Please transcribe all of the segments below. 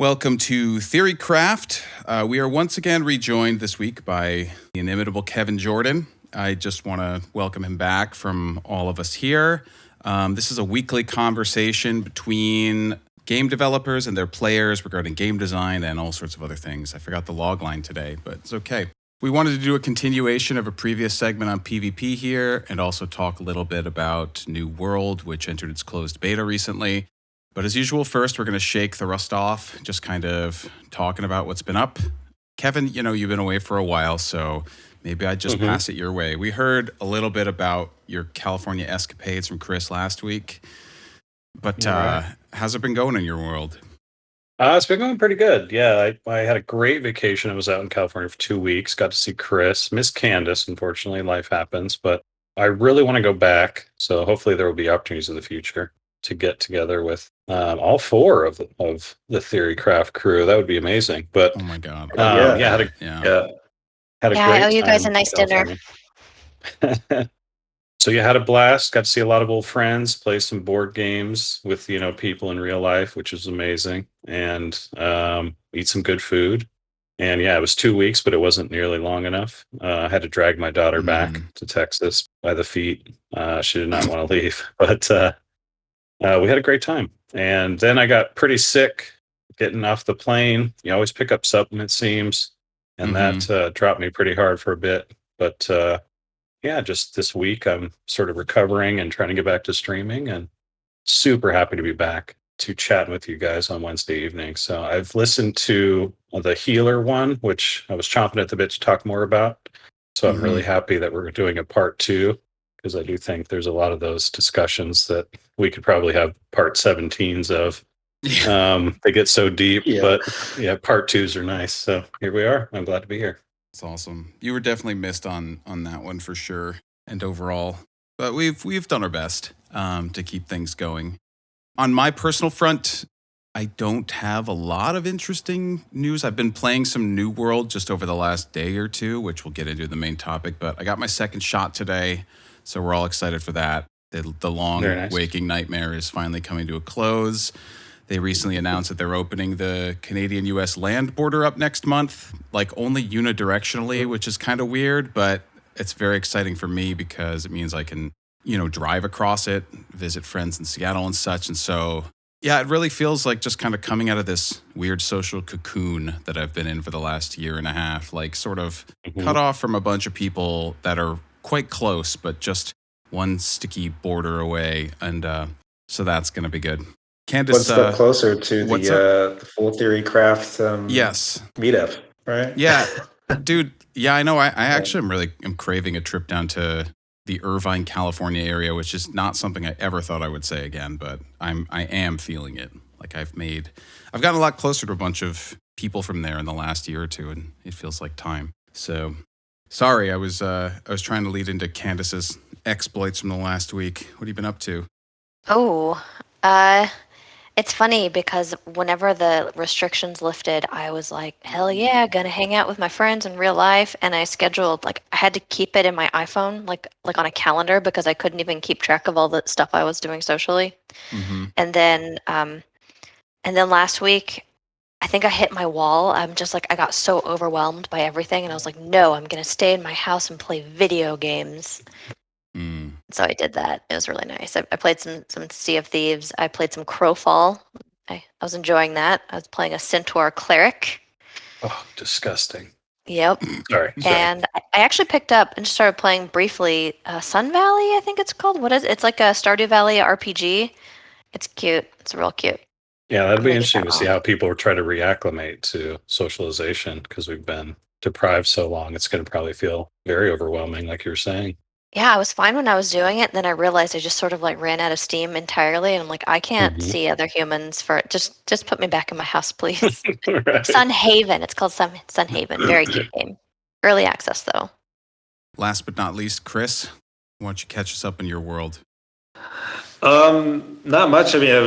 Welcome to Theorycraft. We are once again rejoined this week by the inimitable Kevin Jordan. I just want to welcome him back from all of us here. This is a weekly conversation between game developers and their players regarding game design and all sorts of other things. I forgot the log line today, but it's okay. We wanted to do a continuation of a previous segment on PvP here and also talk a little bit about New World, which entered its closed beta recently. But as usual, first, we're going to shake the rust off, just kind of talking about what's been up. Kevin, you've been away for a while, so maybe I'd just pass it your way. We heard a little bit about your California escapades from Chris last week, but how's it been going in your world? It's been going pretty good. Yeah, I had a great vacation. I was out in California for 2 weeks, got to see Chris, miss Candace, unfortunately, life happens, but I really want to go back, so hopefully there will be opportunities in the future to get together with all four of the Theorycraft crew. That would be amazing. But Oh my God. had a great I owe you guys a time nice in dinner. California. So you had a blast, got to see a lot of old friends, play some board games with, people in real life, which was amazing, and eat some good food. And yeah, it was 2 weeks, but it wasn't nearly long enough. I had to drag my daughter back to Texas by the feet. She did not want to leave, but we had a great time. And then I got pretty sick getting off the plane. You always pick up something, it seems, and that dropped me pretty hard for a bit. But just this week I'm sort of recovering and trying to get back to streaming, and super happy to be back to chatting with you guys on Wednesday evening. So I've listened to the healer one, which I was chomping at the bit to talk more about. So I'm really happy that we're doing a part 2, because I do think there's a lot of those discussions that we could probably have part 17s of. They get so deep, but part 2s are nice. So here we are. I'm glad to be here. It's awesome. You were definitely missed on that one for sure, and overall. But we've done our best to keep things going. On my personal front, I don't have a lot of interesting news. I've been playing some New World just over the last day or two, which we'll get into the main topic. But I got my second shot today, so we're all excited for that. The long waking nightmare is finally coming to a close. They recently announced that they're opening the Canadian-US land border up next month, like only unidirectionally, which is kind of weird, but it's very exciting for me because it means I can, drive across it, visit friends in Seattle and such. And so, it really feels like just kind of coming out of this weird social cocoon that I've been in for the last year and a half, like sort of cut off from a bunch of people that are quite close, but just one sticky border away. And so that's going to be good. Candace, one step closer to the full Theorycraft meetup, right? Yeah, dude. Yeah, I know. I actually am craving a trip down to the Irvine, California area, which is not something I ever thought I would say again, but I am feeling it. Like I've gotten a lot closer to a bunch of people from there in the last year or two, and it feels like time. So, sorry, I was trying to lead into Candace's exploits from the last week. What have you been up to? It's funny because whenever the restrictions lifted, I was like, hell yeah, gonna hang out with my friends in real life. And I scheduled, I had to keep it in my iPhone, like on a calendar, because I couldn't even keep track of all the stuff I was doing socially. And then last week, I think I hit my wall. I'm just I got so overwhelmed by everything. And I was like, no, I'm gonna stay in my house and play video games. So I did that. It was really nice. I played some Sea of Thieves. I played some Crowfall. I was enjoying that. I was playing a Centaur Cleric. Oh, disgusting. Yep. Sorry. And I actually picked up and started playing briefly Sun Valley, I think it's called. What is it? It's like a Stardew Valley RPG. It's cute. It's real cute. Yeah, that'd be interesting to see how people try to reacclimate to socialization, because we've been deprived so long. It's going to probably feel very overwhelming, like you were saying. Yeah, I was fine when I was doing it. Then I realized I just sort of ran out of steam entirely, and I'm like, I can't see other humans for just put me back in my house, please. Right. Sun Haven. It's called Sun Haven. Very cute game. Early access though. Last but not least, Chris, why don't you catch us up in your world? Not much. I mean, I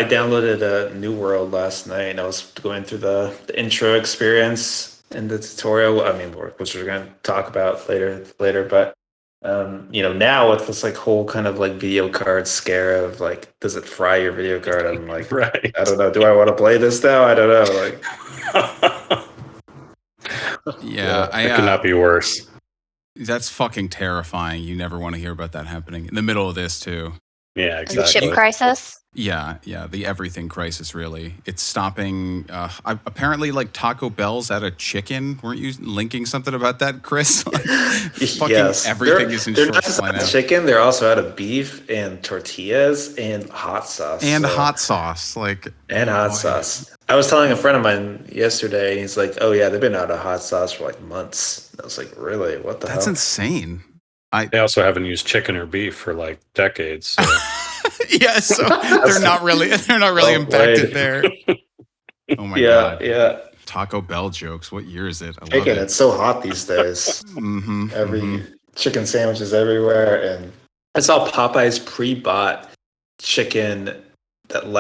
downloaded a New World last night, and I was going through the intro experience and the tutorial. I mean, which we're going to talk about later, but Now with this like whole kind of like video card scare of like, does it fry your video card? I'm like, Right. I don't know. Do I want to play this now? I don't know. Like, Yeah, It could not be worse. that's fucking terrifying. You never want to hear about that happening in the middle of this too. Yeah, And the exactly. chip crisis. Yeah, the everything crisis, really. It's stopping. Apparently, like Taco Bell's out of chicken. Weren't you linking something about that, Chris? Like, fucking yes, everything is in they're short not just supply out now. of chicken. They're also out of beef and tortillas and hot sauce. And hot sauce, like and hot boy. sauce. I was telling a friend of mine yesterday, and he's like, "Oh yeah, they've been out of hot sauce for like months." And I was like, "Really? What the That's hell?" insane. They also haven't used chicken or beef for like decades. So. Yeah, so they're not really Well impacted played. there. Oh my yeah, god. yeah. Taco Bell jokes. What year is it? I love Chicken. it. It's so hot these days. Mm-hmm, Chicken sandwiches everywhere, and I saw Popeyes pre-bought chicken that will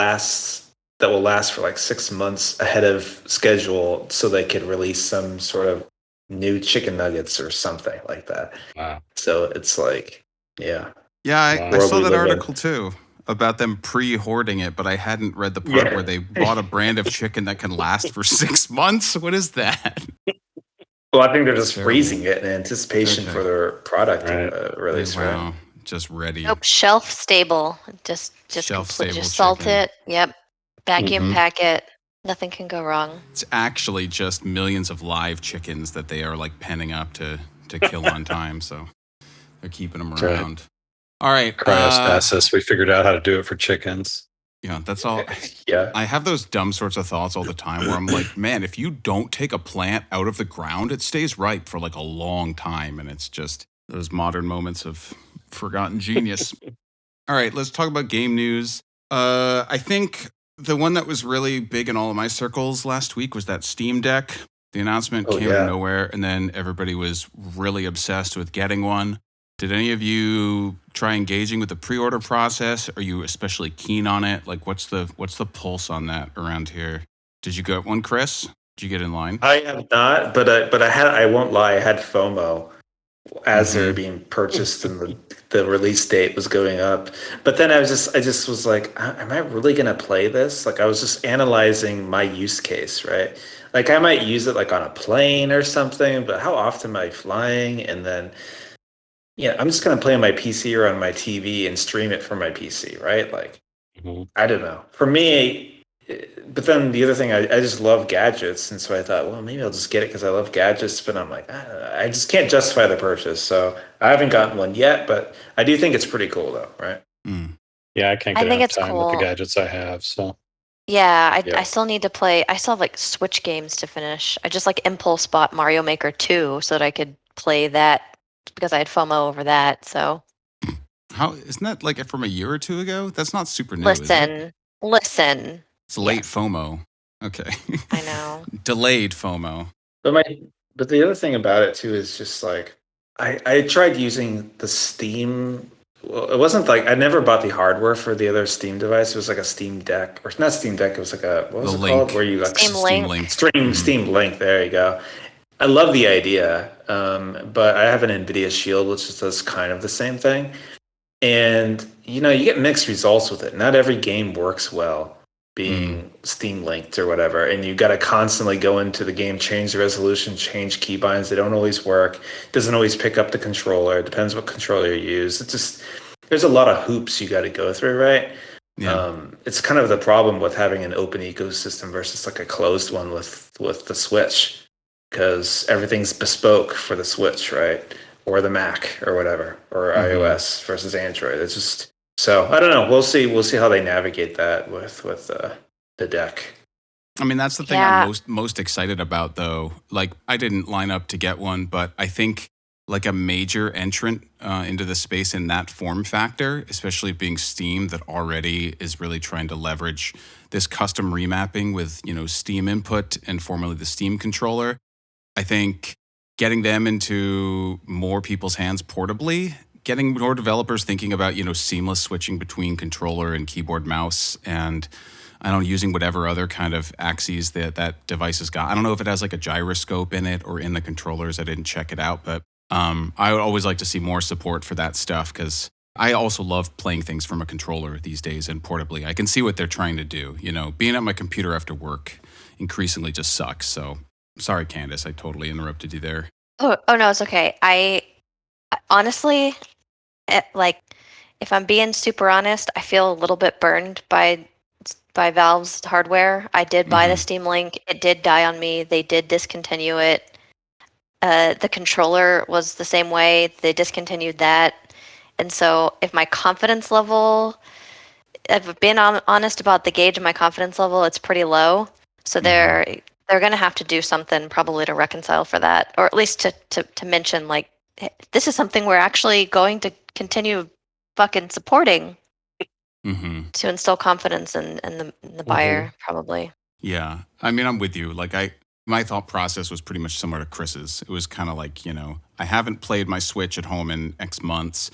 last for like 6 months ahead of schedule, so they could release some sort of new chicken nuggets or something like that. Wow. So it's like, yeah. Yeah, I Wow. saw World we that live in. article too about them pre-hoarding it, but I hadn't read the part where they bought a brand of chicken that can last for 6 months. What is that? Well, I think they're just Terrible. freezing it in anticipation Okay. for their product Right. release, right? Wow, just ready. Nope, shelf stable. Just Shelf complete. stable Just salt chicken. it. Yep. Vacuum Mhm. pack it. Nothing can go wrong. It's actually just millions of live chickens that they are like penning up to kill on time. So they're keeping them That's right. around. All right. Cryostasis. We figured out how to do it for chickens. Yeah, that's all. Yeah. I have those dumb sorts of thoughts all the time where I'm like, man, if you don't take a plant out of the ground, it stays ripe for like a long time. And it's just those modern moments of forgotten genius. All right, let's talk about game news. I think the one that was really big in all of my circles last week was that Steam Deck. The announcement came out of nowhere, and then everybody was really obsessed with getting one. Did any of you try engaging with the pre-order process? Are you especially keen on it? Like, what's the pulse on that around here? Did you get one, Chris? Did you get in line? I have not, but I won't lie, I had FOMO as they were being purchased and the release date was going up. But then I just was like, am I really gonna play this? Like I was just analyzing my use case, right? Like I might use it like on a plane or something, but how often am I flying? And then I'm just gonna play on my PC or on my TV and stream it from my PC, right? Like I don't know. For me, but then the other thing, I just love gadgets, and so I thought, well, maybe I'll just get it because I love gadgets. But I'm like, I just can't justify the purchase, so I haven't gotten one yet. But I do think it's pretty cool, though, right? Yeah, I can't I get think enough it's time with the cool. gadgets I have. So Yeah, Yeah. I still need to play. I still have like Switch games to finish. I just like impulse bought Mario Maker 2 so that I could play that because I had FOMO over that. So How isn't that like from a year or two ago? That's not super new. Is it? listen. It's late Yes. FOMO. Okay. I know. Delayed FOMO. But the other thing about it too is just like I tried using the Steam. Well, it wasn't like I never bought the hardware for the other Steam device. It was like a Steam Deck, or not Steam Deck. It was like a what was The it Link. called? Where you like Steam Link. Steam Link. There you go. I love the idea, but I have an NVIDIA Shield, which does kind of the same thing. And you get mixed results with it. Not every game works well being Steam linked or whatever, and you got to constantly go into the game, change the resolution, change keybinds. They don't always work. Doesn't always pick up the controller. It depends what controller you use. It's just there's a lot of hoops you got to go through, right? Yeah. It's kind of the problem with having an open ecosystem versus like a closed one with the Switch, because everything's bespoke for the Switch, right? Or the Mac or whatever, or iOS versus Android. It's just so I don't know. We'll see. We'll see how they navigate that with the deck. I mean, that's the thing Yeah. I'm most excited about, though. Like, I didn't line up to get one, but I think like a major entrant into the space in that form factor, especially being Steam, that already is really trying to leverage this custom remapping with Steam input and formerly the Steam controller. I think getting them into more people's hands portably, getting more developers thinking about, seamless switching between controller and keyboard mouse, and I don't know, using whatever other kind of axes that device has got. I don't know if it has like a gyroscope in it or in the controllers. I didn't check it out, but I would always like to see more support for that stuff because I also love playing things from a controller these days and portably. I can see what they're trying to do. Being at my computer after work increasingly just sucks. So sorry, Candace, I totally interrupted you there. Oh no, it's okay. I honestly, like, if I'm being super honest, I feel a little bit burned by Valve's hardware. I did buy the Steam Link. It did die on me. They did discontinue it. The controller was the same way. They discontinued that. And so if my confidence level, I've been honest about the gauge of my confidence level, it's pretty low. So they're going to have to do something probably to reconcile for that, or at least to mention, like, this is something we're actually going to continue fucking supporting to instill confidence in the buyer, probably. Yeah. I mean, I'm with you. Like, my thought process was pretty much similar to Chris's. It was kind of like, I haven't played my Switch at home in X months.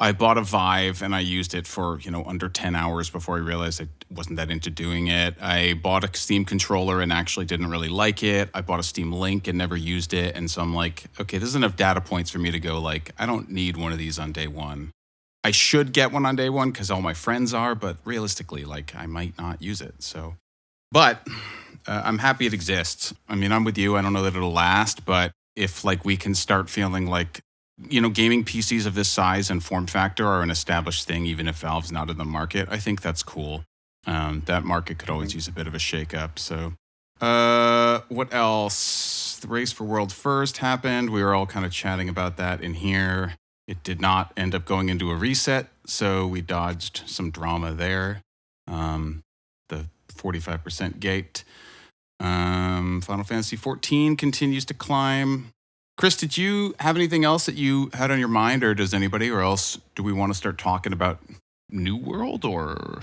I bought a Vive and I used it for, under 10 hours before I realized I wasn't that into doing it. I bought a Steam controller and actually didn't really like it. I bought a Steam Link and never used it. And so I'm like, okay, this is enough data points for me to go, like, I don't need one of these on day one. I should get one on day one because all my friends are, but realistically, like, I might not use it. So, but I'm happy it exists. I mean, I'm with you. I don't know that it'll last, but if, like, we can start feeling like, gaming PCs of this size and form factor are an established thing, even if Valve's not in the market, I think that's cool. That market could always use a bit of a shakeup. So, what else? The race for world first happened. We were all kind of chatting about that in here. It did not end up going into a reset, so we dodged some drama there. The 45% gate. Final Fantasy 14 continues to climb. Chris, did you have anything else that you had on your mind, or does anybody, or else do we want to start talking about New World, or?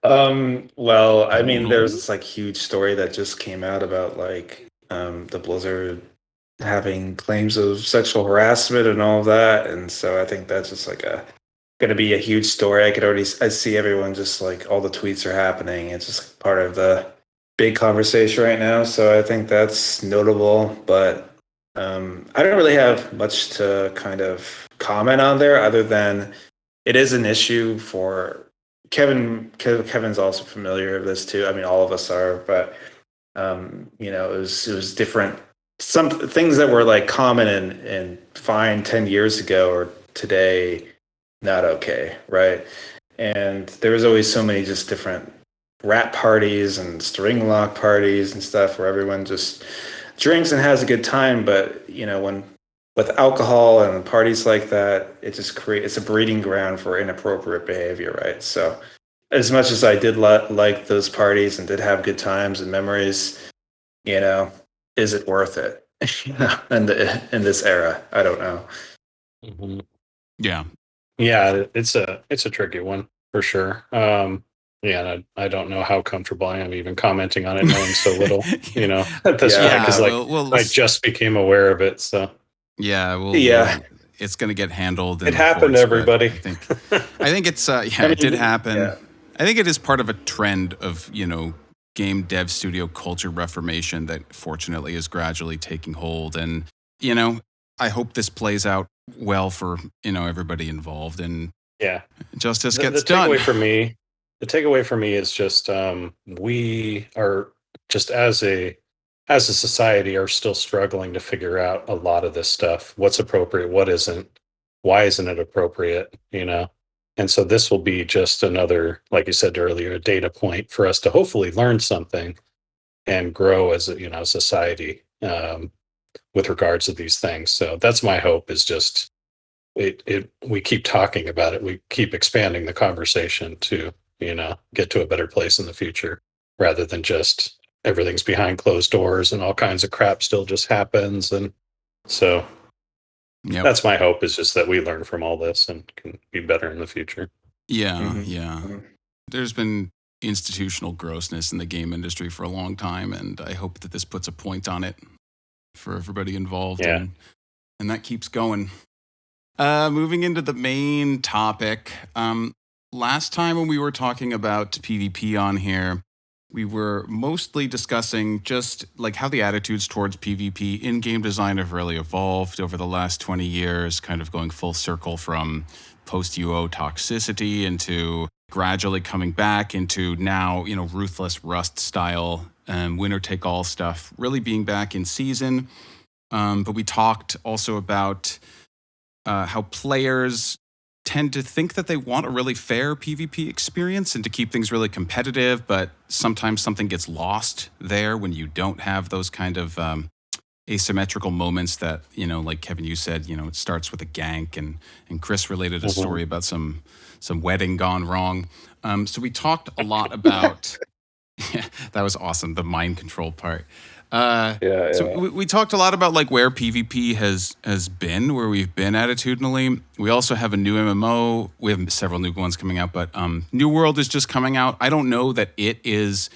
Well, I mean, there's this like huge story that just came out about like the Blizzard having claims of sexual harassment and all of that, and so I think that's just like going to be a huge story. I see everyone just like all the tweets are happening. It's just part of the big conversation right now. So I think that's notable, but I don't really have much to kind of comment on there other than it is an issue for Kevin. Kevin's also familiar with this too. I mean, all of us are, but it was different. Some things that were like common and fine 10 years ago or today, not okay, right? And there was always so many just different rap parties and string lock parties and stuff where everyone just drinks and has a good time, but when with alcohol and parties like that, it's a breeding ground for inappropriate behavior, right? So as much as I did like those parties and did have good times and memories, is it worth it? in this era, I don't know. Yeah, it's a tricky one for sure. And I don't know how comfortable I am even commenting on it, knowing so little, at this point, because I just became aware of it. So it's going to get handled. It happened, everybody. I think it's it did happen. Yeah. I think it is part of a trend of game dev studio culture reformation that fortunately is gradually taking hold, and I hope this plays out well for everybody involved, and justice gets done. The takeaway for me is just we are just as a society are still struggling to figure out a lot of this stuff. What's appropriate, what isn't, why isn't it appropriate, And so this will be just another, like you said earlier, a data point for us to hopefully learn something and grow as a society with regards to these things. So that's my hope, is just we keep talking about it. We keep expanding the conversation to get to a better place in the future, rather than just everything's behind closed doors and all kinds of crap still just happens. And so that's my hope, is just that we learn from all this and can be better in the future. Yeah. There's been institutional grossness in the game industry for a long time, and I hope that this puts a point on it for everybody involved, and that keeps going. Moving into the main topic, last time when we were talking about PvP on here, we were mostly discussing just like how the attitudes towards PvP in-game design have really evolved over the last 20 years, kind of going full circle from post-UO toxicity into gradually coming back into now, ruthless Rust style, winner-take-all stuff really being back in season. But we talked also about how players tend to think that they want a really fair PvP experience and to keep things really competitive, but sometimes something gets lost there when you don't have those kind of asymmetrical moments that, like Kevin, you said, it starts with a gank, and Chris related a story about some wedding gone wrong. So we talked a lot about, that was awesome, the mind control part. So we talked a lot about like where PvP has been, where we've been attitudinally. We also have a new MMO. We have several new ones coming out, but New World is just coming out. I don't know that it is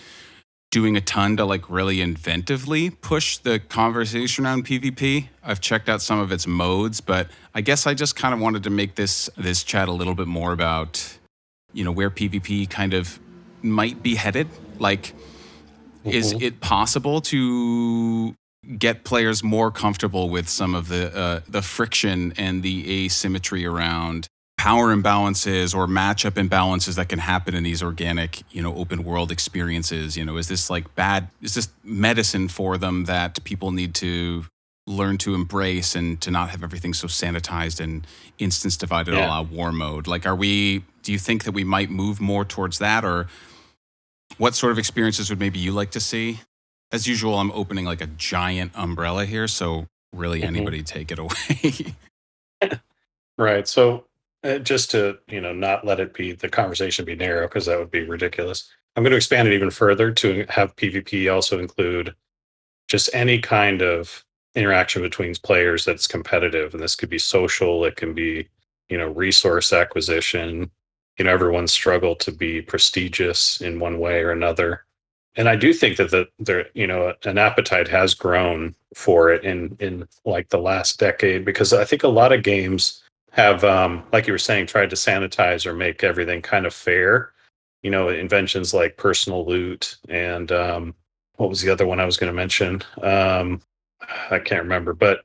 doing a ton to like really inventively push the conversation around PvP. I've checked out some of its modes, but I guess I just kind of wanted to make this chat a little bit more about, where PvP kind of might be headed. Like, is it possible to get players more comfortable with some of the friction and the asymmetry around power imbalances or matchup imbalances that can happen in these organic, open world experiences? Is this is this medicine for them that people need to learn to embrace and to not have everything so sanitized and instance divided a la war mode? Like, do you think that we might move more towards that, or what sort of experiences would maybe you like to see? As usual, I'm opening like a giant umbrella here, so really anybody take it away. Right. So just to, not let it be the conversation be narrow, because that would be ridiculous. I'm going to expand it even further to have PvP also include just any kind of interaction between players that's competitive. And this could be social, it can be, resource acquisition. Everyone's struggle to be prestigious in one way or another. And I do think that an appetite has grown for it in like the last decade, because I think a lot of games have, like you were saying, tried to sanitize or make everything kind of fair. Inventions like personal loot and what was the other one I was going to mention? I can't remember, but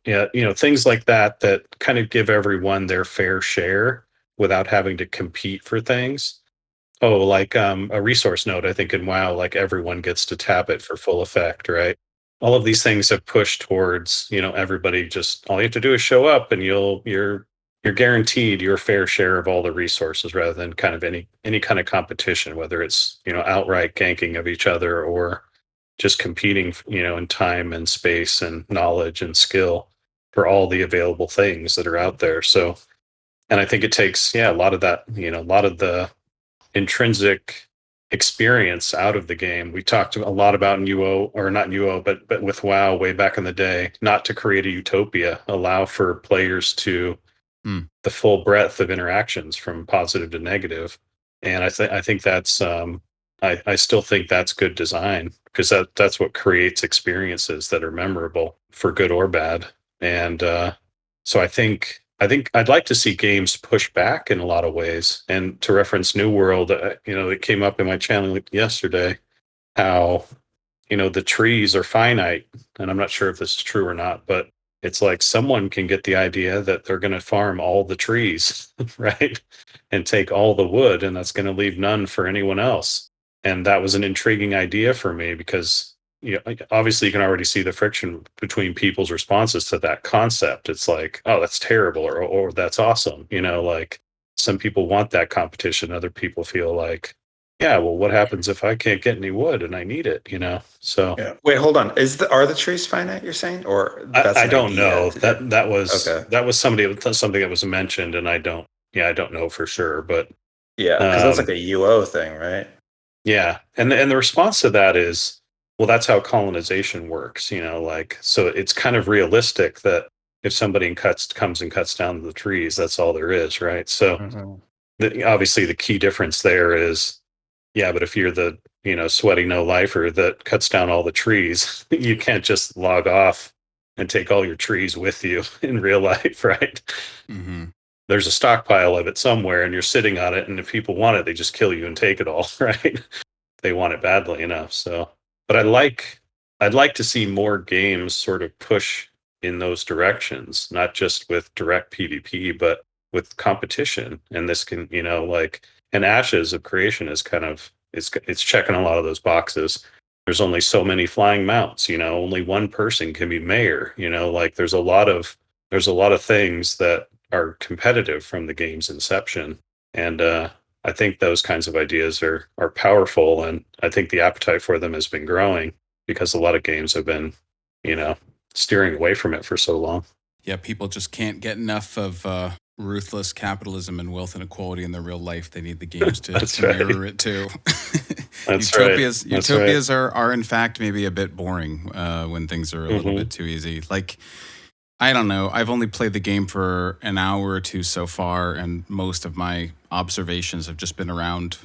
things like that kind of give everyone their fair share without having to compete for things. Oh, like a resource node, I think in WoW, like everyone gets to tap it for full effect, right? All of these things have pushed towards, everybody just, all you have to do is show up and you're guaranteed your fair share of all the resources, rather than kind of any kind of competition, whether it's, outright ganking of each other or just competing, in time and space and knowledge and skill for all the available things that are out there. So, and I think it takes, a lot of that, a lot of the intrinsic experience out of the game. We talked a lot about in UO, or not in UO, but with WoW way back in the day, not to create a utopia, allow for players to the full breadth of interactions from positive to negative. And I think that's I still think that's good design, because that's what creates experiences that are memorable for good or bad. And so I think I'd like to see games push back in a lot of ways. And to reference New World, it came up in my channel yesterday how, the trees are finite. And I'm not sure if this is true or not, but it's like someone can get the idea that they're going to farm all the trees, right? And take all the wood, and that's going to leave none for anyone else. And that was an intriguing idea for me, because obviously you can already see the friction between people's responses to that concept. It's like, oh, that's terrible, or that's awesome. Like some people want that competition. Other people feel like, yeah, well, what happens if I can't get any wood and I need it, So Yeah. Wait, hold on. Are the trees finite, you're saying? Or that's I don't know. idea? That was Okay. that was something that was mentioned, and I don't know for sure, but Yeah, because that's like a UO thing, right? yeah. And the response to that is, well, that's how colonization works, like, so it's kind of realistic that if somebody comes and cuts down the trees, that's all there is, right? So obviously the key difference there is, yeah, but if you're the, sweaty no-lifer that cuts down all the trees, you can't just log off and take all your trees with you in real life, right? Mm-hmm. There's a stockpile of it somewhere and you're sitting on it, and if people want it, they just kill you and take it all, right? they want it badly enough. So, but I'd like to see more games sort of push in those directions, not just with direct PvP, but with competition. And this can, like, and Ashes of Creation is kind of, it's checking a lot of those boxes. There's only so many flying mounts, only one person can be mayor, like there's a lot of things that are competitive from the game's inception. And I think those kinds of ideas are powerful, and I think the appetite for them has been growing because a lot of games have been, steering away from it for so long. Yeah, people just can't get enough of ruthless capitalism and wealth inequality in their real life. They need the games to mirror it too. Utopias are in fact maybe a bit boring when things are a little bit too easy. Like, I don't know. I've only played the game for an hour or two so far, and most of my observations have just been around,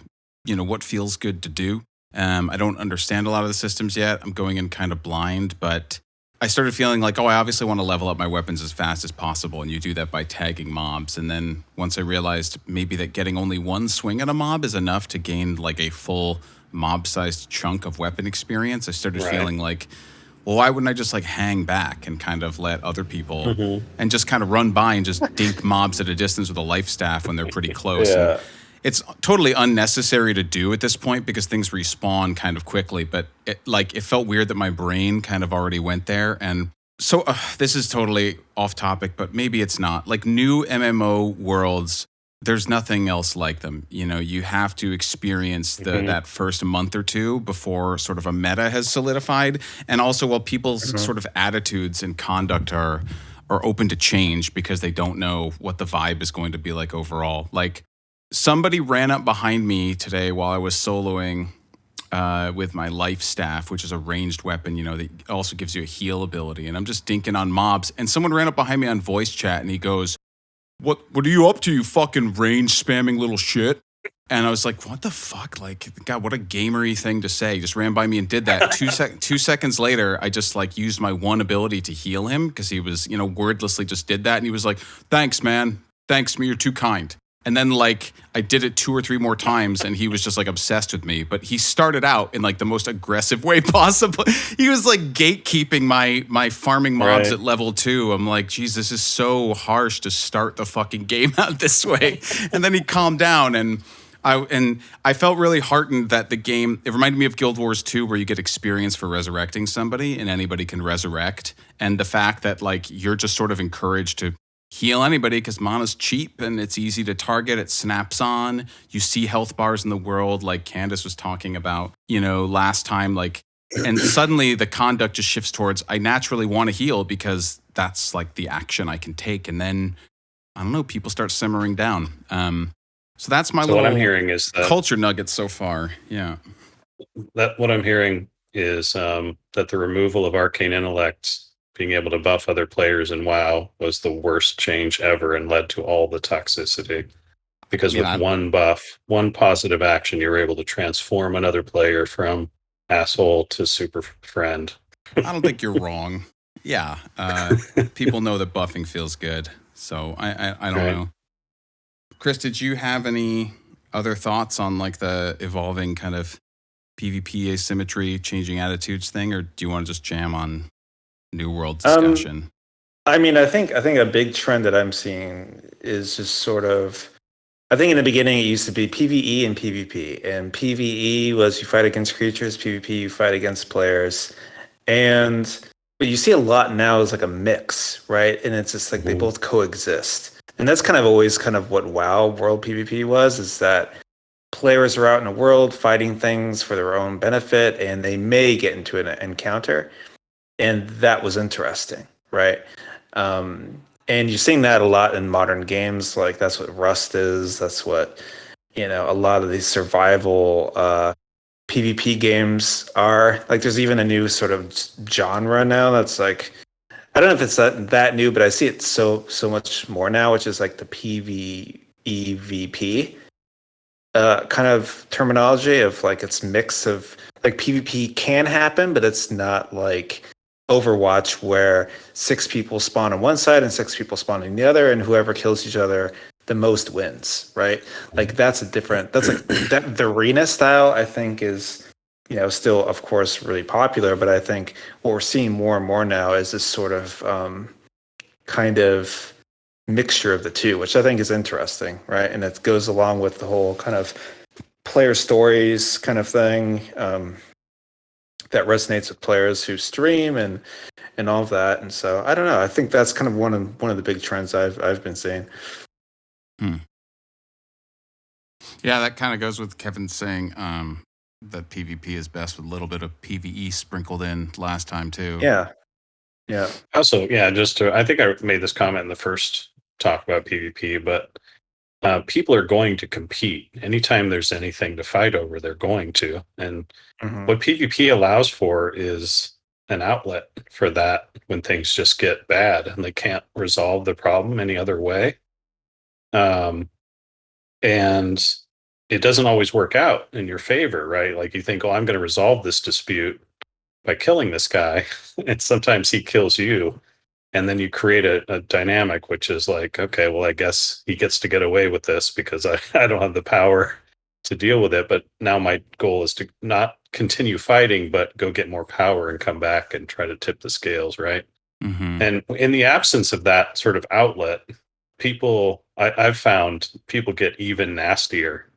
what feels good to do. I don't understand a lot of the systems yet. I'm going in kind of blind, but I started feeling like, I obviously want to level up my weapons as fast as possible, and you do that by tagging mobs. And then once I realized maybe that getting only one swing at a mob is enough to gain like a full mob-sized chunk of weapon experience, I started feeling like, well, why wouldn't I just like hang back and kind of let other people and just kind of run by and just dink mobs at a distance with a life staff when they're pretty close? Yeah. And it's totally unnecessary to do at this point because things respawn kind of quickly, but it felt weird that my brain kind of already went there. And so this is totally off topic, but maybe it's not. Like, new MMO worlds, there's nothing else like them. You have to experience that first month or two before sort of a meta has solidified. And also while people's sort of attitudes and conduct are open to change because they don't know what the vibe is going to be like overall. Like, somebody ran up behind me today while I was soloing with my life staff, which is a ranged weapon, that also gives you a heal ability. And I'm just dinking on mobs. And someone ran up behind me on voice chat and he goes, What are you up to, you fucking range spamming little shit? And I was like, what the fuck? Like, God, what a gamery thing to say. He just ran by me and did that. 2 seconds later, I just like used my one ability to heal him because he was, wordlessly just did that. And he was like, thanks, man. Thanks, me. You're too kind. And then like I did it 2 or 3 more times and he was just like obsessed with me. But he started out in like the most aggressive way possible. He was like gatekeeping my farming mobs at level 2. I'm like, geez, this is so harsh to start the fucking game out this way. And then he calmed down and I felt really heartened that the game, it reminded me of Guild Wars 2 where you get experience for resurrecting somebody and anybody can resurrect. And the fact that like you're just sort of encouraged to heal anybody because mana's cheap and it's easy to target. It snaps on. You see health bars in the world like Candace was talking about, last time. Like, and suddenly the conduct just shifts towards, I naturally want to heal because that's like the action I can take. And then, I don't know, people start simmering down. So that's my little what I'm hearing is that culture nugget so far. Yeah. That what I'm hearing is that the removal of arcane intellect, being able to buff other players in WoW, was the worst change ever and led to all the toxicity. Because with one buff, one positive action, you're able to transform another player from asshole to super friend. I don't think you're wrong. Yeah. People know that buffing feels good. So I don't know. Chris, did you have any other thoughts on like the evolving kind of PvP asymmetry, changing attitudes thing, or do you want to just jam on New World discussion? I mean, I think a big trend that I'm seeing is just sort of, I think in the beginning it used to be PvE and PvP. And PvE was you fight against creatures, PvP you fight against players. And what you see a lot now is like a mix, right? And it's just like they both coexist. And that's kind of always kind of what WoW World PvP was, is that players are out in the world fighting things for their own benefit, and they may get into an encounter. And that was interesting, right? And you're seeing that a lot in modern games. Like that's what Rust is. That's what, a lot of these survival PvP games are. Like there's even a new sort of genre now that's like, I don't know if it's that new, but I see it so much more now, which is like the PvEvP kind of terminology of like it's mix of like PvP can happen, but it's not like Overwatch where 6 people spawn on one side and 6 people spawn on the other, and whoever kills each other the most wins, right? Like that's like that the arena style I think is, still of course really popular, but I think what we're seeing more and more now is this sort of kind of mixture of the two, which I think is interesting, right? And it goes along with the whole kind of player stories kind of thing that resonates with players who stream and all of that. And so I don't know. I think that's kind of one of the big trends I've been seeing. Yeah, that kind of goes with Kevin saying that PvP is best with a little bit of PvE sprinkled in last time too. Yeah. Also, I think I made this comment in the first talk about PvP, but people are going to compete. Anytime there's anything to fight over, they're going to. And what PvP allows for is an outlet for that when things just get bad and they can't resolve the problem any other way. And it doesn't always work out in your favor, right? Like you think, oh, I'm going to resolve this dispute by killing this guy. And sometimes he kills you. And then you create a dynamic, which is like, okay, well, I guess he gets to get away with this because I don't have the power to deal with it. But now my goal is to not continue fighting, but go get more power and come back and try to tip the scales, right? Mm-hmm. And in the absence of that sort of outlet, I've found people get even nastier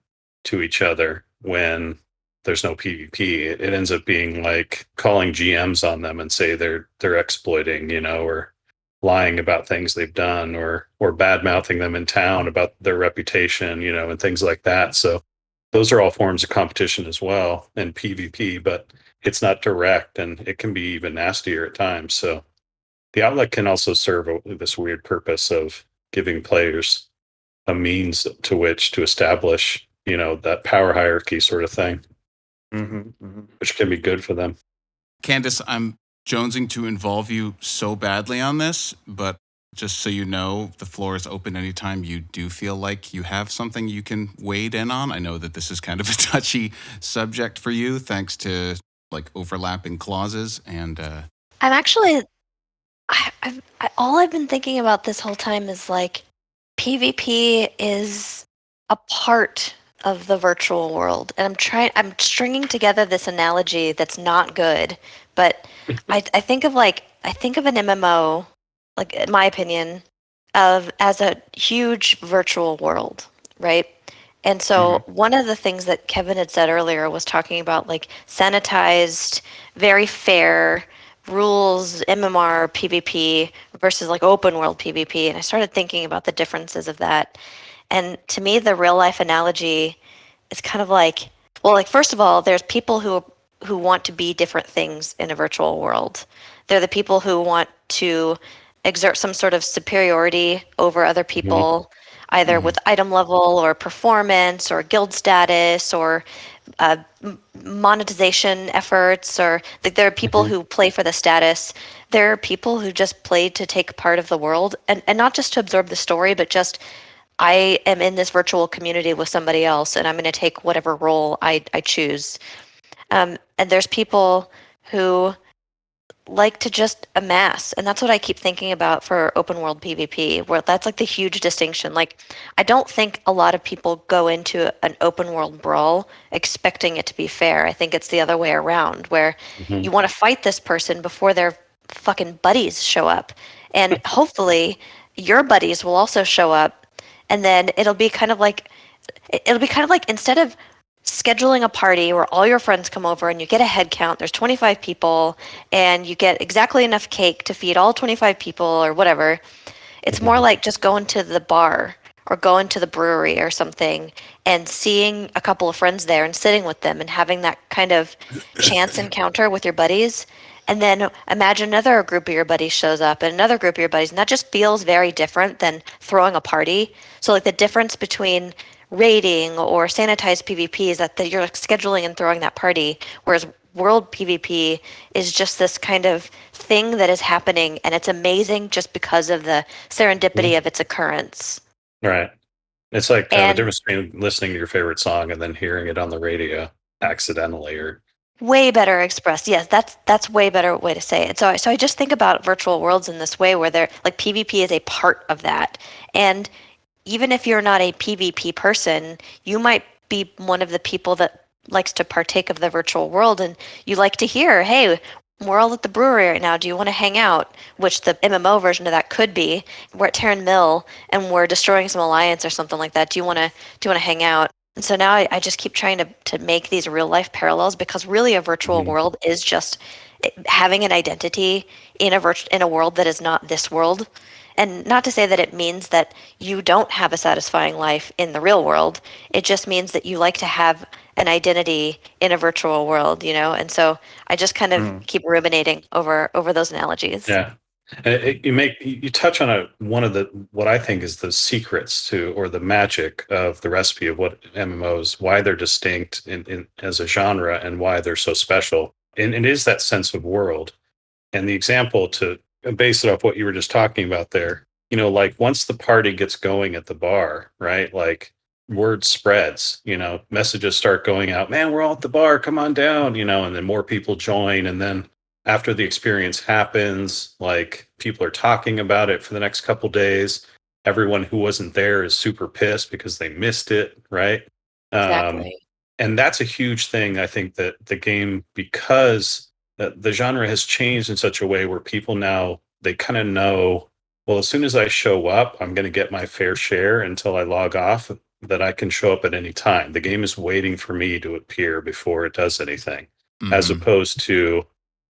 to each other when there's no PvP. It ends up being like calling GMs on them and say they're exploiting, or lying about things they've done, or bad mouthing them in town about their reputation, and things like that. So those are all forms of competition as well in PvP, but it's not direct and it can be even nastier at times. So the outlet can also serve this weird purpose of giving players a means to which to establish, that power hierarchy sort of thing, which can be good for them. Candace, I'm jonesing to involve you so badly on this, but just so you know, the floor is open anytime you do feel like you have something you can wade in on. I know that this is kind of a touchy subject for you, thanks to like overlapping clauses. And I'm actually, all I've been thinking about this whole time is like, PvP is a part of the virtual world, and I'm stringing together this analogy that's not good, but I think of an MMO, like in my opinion, as a huge virtual world, right? And so one of the things that Kevin had said earlier was talking about like sanitized, very fair rules, MMR PvP versus like open world PvP. And I started thinking about the differences of that. And to me, the real life analogy is kind of like, well, like first of all, there's people who want to be different things in a virtual world. They're the people who want to exert some sort of superiority over other people, either with item level or performance or guild status or monetization efforts, or like there are people who play for the status. There are people who just play to take part of the world, and not just to absorb the story, but just I am in this virtual community with somebody else and I'm going to take whatever role I choose. And there's people who like to just amass, and that's what I keep thinking about for open world PvP, where that's like the huge distinction. Like I don't think a lot of people go into an open world brawl expecting it to be fair. I think it's the other way around, where you want to fight this person before their fucking buddies show up, and hopefully your buddies will also show up, and then it'll be kind of like instead of scheduling a party where all your friends come over and you get a head count, there's 25 people, and you get exactly enough cake to feed all 25 people or whatever. It's more like just going to the bar or going to the brewery or something and seeing a couple of friends there and sitting with them and having that kind of chance encounter with your buddies. And then imagine another group of your buddies shows up and another group of your buddies, and that just feels very different than throwing a party. So like the difference between raiding or sanitized PvP is that you're scheduling and throwing that party, whereas world PvP is just this kind of thing that is happening, and it's amazing just because of the serendipity of its occurrence. Right. It's like the difference between listening to your favorite song and then hearing it on the radio accidentally, or way better expressed. Yes, that's way better way to say it. So I just think about virtual worlds in this way, where they're like PvP is a part of that, and even if you're not a PvP person, you might be one of the people that likes to partake of the virtual world, and you like to hear, hey, we're all at the brewery right now. Do you want to hang out? Which the MMO version of that could be. We're at Terran Mill and we're destroying some alliance or something like that. Do you want to hang out? And so now I just keep trying to make these real life parallels, because really a virtual world is just having an identity in a world that is not this world. And not to say that it means that you don't have a satisfying life in the real world. It just means that you like to have an identity in a virtual world, And so I just kind of keep ruminating over those analogies. Yeah. And you touch on one of what I think is the secrets to, or the magic of the recipe of what MMOs, why they're distinct in as a genre and why they're so special. And it is that sense of world. And the example, to base it off what you were just talking about there, like once the party gets going at the bar, right? Like word spreads, messages start going out, man, we're all at the bar, come on down, and then more people join. And then after the experience happens, like people are talking about it for the next couple days. Everyone who wasn't there is super pissed because they missed it, right? Exactly. And that's a huge thing. I think that the game, because the genre has changed in such a way where people now, they kind of know, well, as soon as I show up, I'm going to get my fair share until I log off, that I can show up at any time. The game is waiting for me to appear before it does anything, as opposed to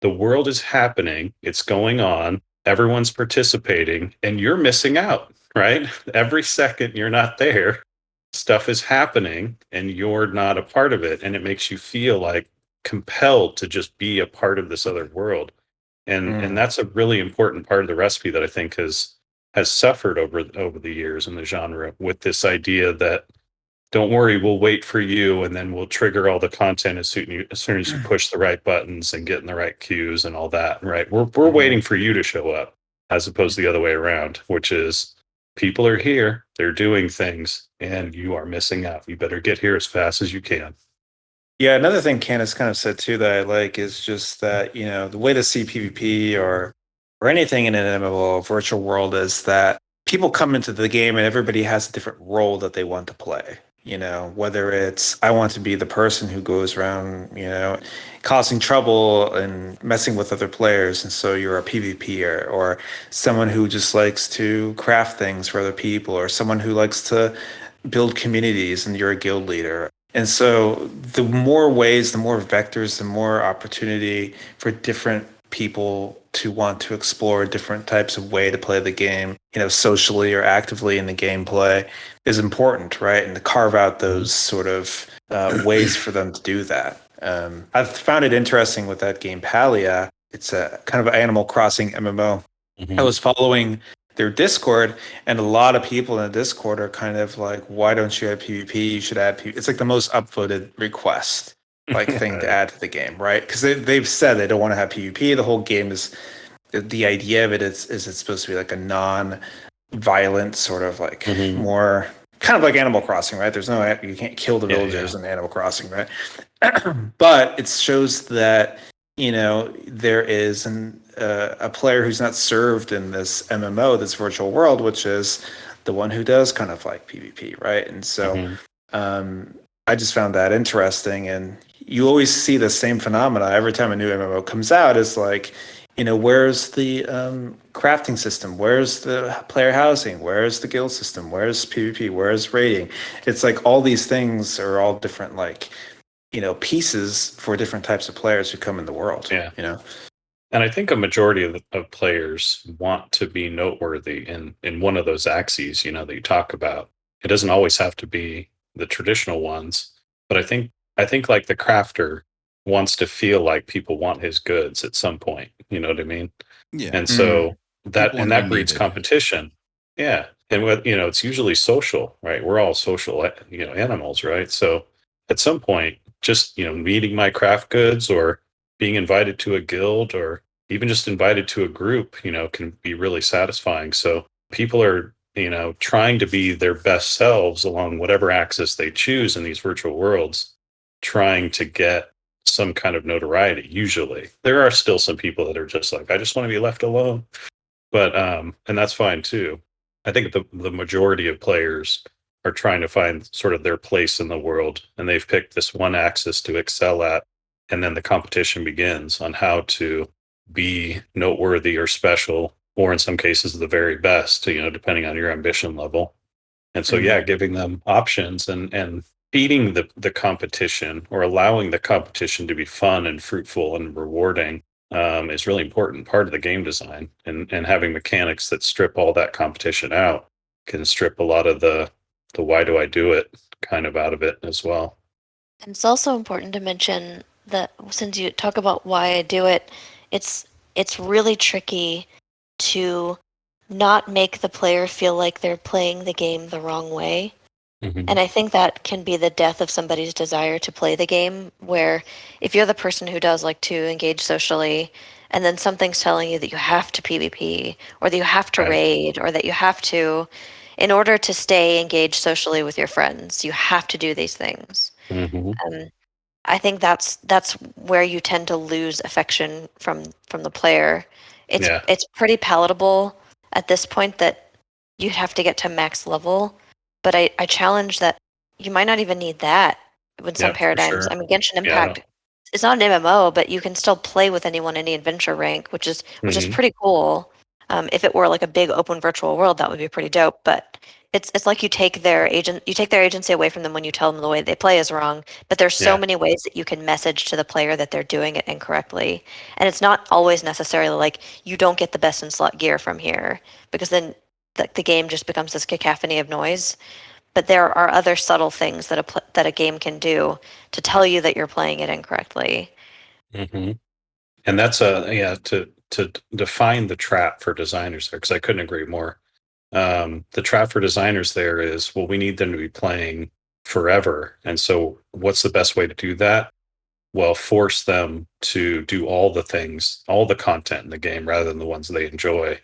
the world is happening, it's going on, everyone's participating, and you're missing out, right? Every second you're not there, stuff is happening and you're not a part of it. And it makes you feel like compelled to just be a part of this other world. And that's a really important part of the recipe that I think has suffered over the years in the genre, with this idea that, don't worry, we'll wait for you, and then we'll trigger all the content as soon as you push the right buttons and get in the right queues and all that, right? We're waiting for you to show up, as opposed to the other way around, which is people are here, they're doing things, and you are missing out. You better get here as fast as you can. Yeah, another thing Candace kind of said too that I like is just that, the way to see PvP or anything in an MMO virtual world is that people come into the game and everybody has a different role that they want to play. Whether it's, I want to be the person who goes around, causing trouble and messing with other players, and so you're a PvPer, or someone who just likes to craft things for other people, or someone who likes to build communities and you're a guild leader. And so the more ways, the more vectors, the more opportunity for different people to want to explore different types of way to play the game, socially or actively in the gameplay, is important, right? And to carve out those sort of ways for them to do that. I've found it interesting with that game Palia. It's a kind of Animal Crossing MMO. I was following their Discord, and a lot of people in the Discord are kind of like, why don't you add PvP? You should add PvP. It's like the most upvoted request thing to add to the game, right? Because they've said they don't want to have PvP. The whole game is, the idea of it is it's supposed to be like a non-violent sort of more kind of like Animal Crossing, right? You can't kill the villagers in Animal Crossing, right? But it shows that there is a player who's not served in this MMO, this virtual world, which is the one who does kind of like PvP, right? And so I just found that interesting. And you always see the same phenomena every time a new MMO comes out. It's like, where's the crafting system? Where's the player housing? Where's the guild system? Where's PvP? Where's raiding? It's like all these things are all different, pieces for different types of players who come in the world. Yeah. And I think a majority of players want to be noteworthy in one of those axes, that you talk about. It doesn't always have to be the traditional ones, but I think like the crafter wants to feel like people want his goods at some point. You know what I mean? Yeah. And so that People want to be breeds needed. competition. Yeah. And it's usually social, right? We're all social, animals, right? So at some point, just, needing my craft goods, or being invited to a guild, or even just invited to a group, can be really satisfying. So people are, trying to be their best selves along whatever axis they choose in these virtual worlds, trying to get some kind of notoriety. Usually there are still some people that are just like, I just want to be left alone, but and that's fine too. I think the majority of players are trying to find sort of their place in the world, and they've picked this one axis to excel at, and then the competition begins on how to be noteworthy or special, or in some cases the very best, depending on your ambition level. And so, yeah, giving them options and feeding the competition, or allowing the competition to be fun and fruitful and rewarding, is really important part of the game design. And having mechanics that strip all that competition out can strip a lot of the why do I do it kind of out of it as well. And it's also important to mention that since you talk about why I do it, it's really tricky to not make the player feel like they're playing the game the wrong way. And I think that can be the death of somebody's desire to play the game, where if you're the person who does like to engage socially, and then something's telling you that you have to PvP, or that you have to Right. raid, or that you have to, in order to stay engaged socially with your friends, you have to do these things. Mhm. I think that's where you tend to lose affection from the player. Yeah. It's pretty palatable at this point that you'd have to get to max level, but I challenge that you might not even need that with some Yeah, for paradigms. sure. I mean, Genshin Yeah, I don't. Impact, it's not an MMO, but you can still play with anyone any adventure rank, which is Mhm. pretty cool. If it were like a big open virtual world, that would be pretty dope. But it's like you take their agency away from them when you tell them the way they play is wrong. But there's so Yeah. many ways that you can message to the player that they're doing it incorrectly, and it's not always necessarily like you don't get the best in slot gear from here, because then the game just becomes this cacophony of noise. But there are other subtle things that a game can do to tell you that you're playing it incorrectly. Mhm. And that's to define the trap for designers there, because I couldn't agree more. The trap for designers there is, well, we need them to be playing forever, and so what's the best way to do that? Well, force them to do all the things, all the content in the game, rather than the ones they enjoy.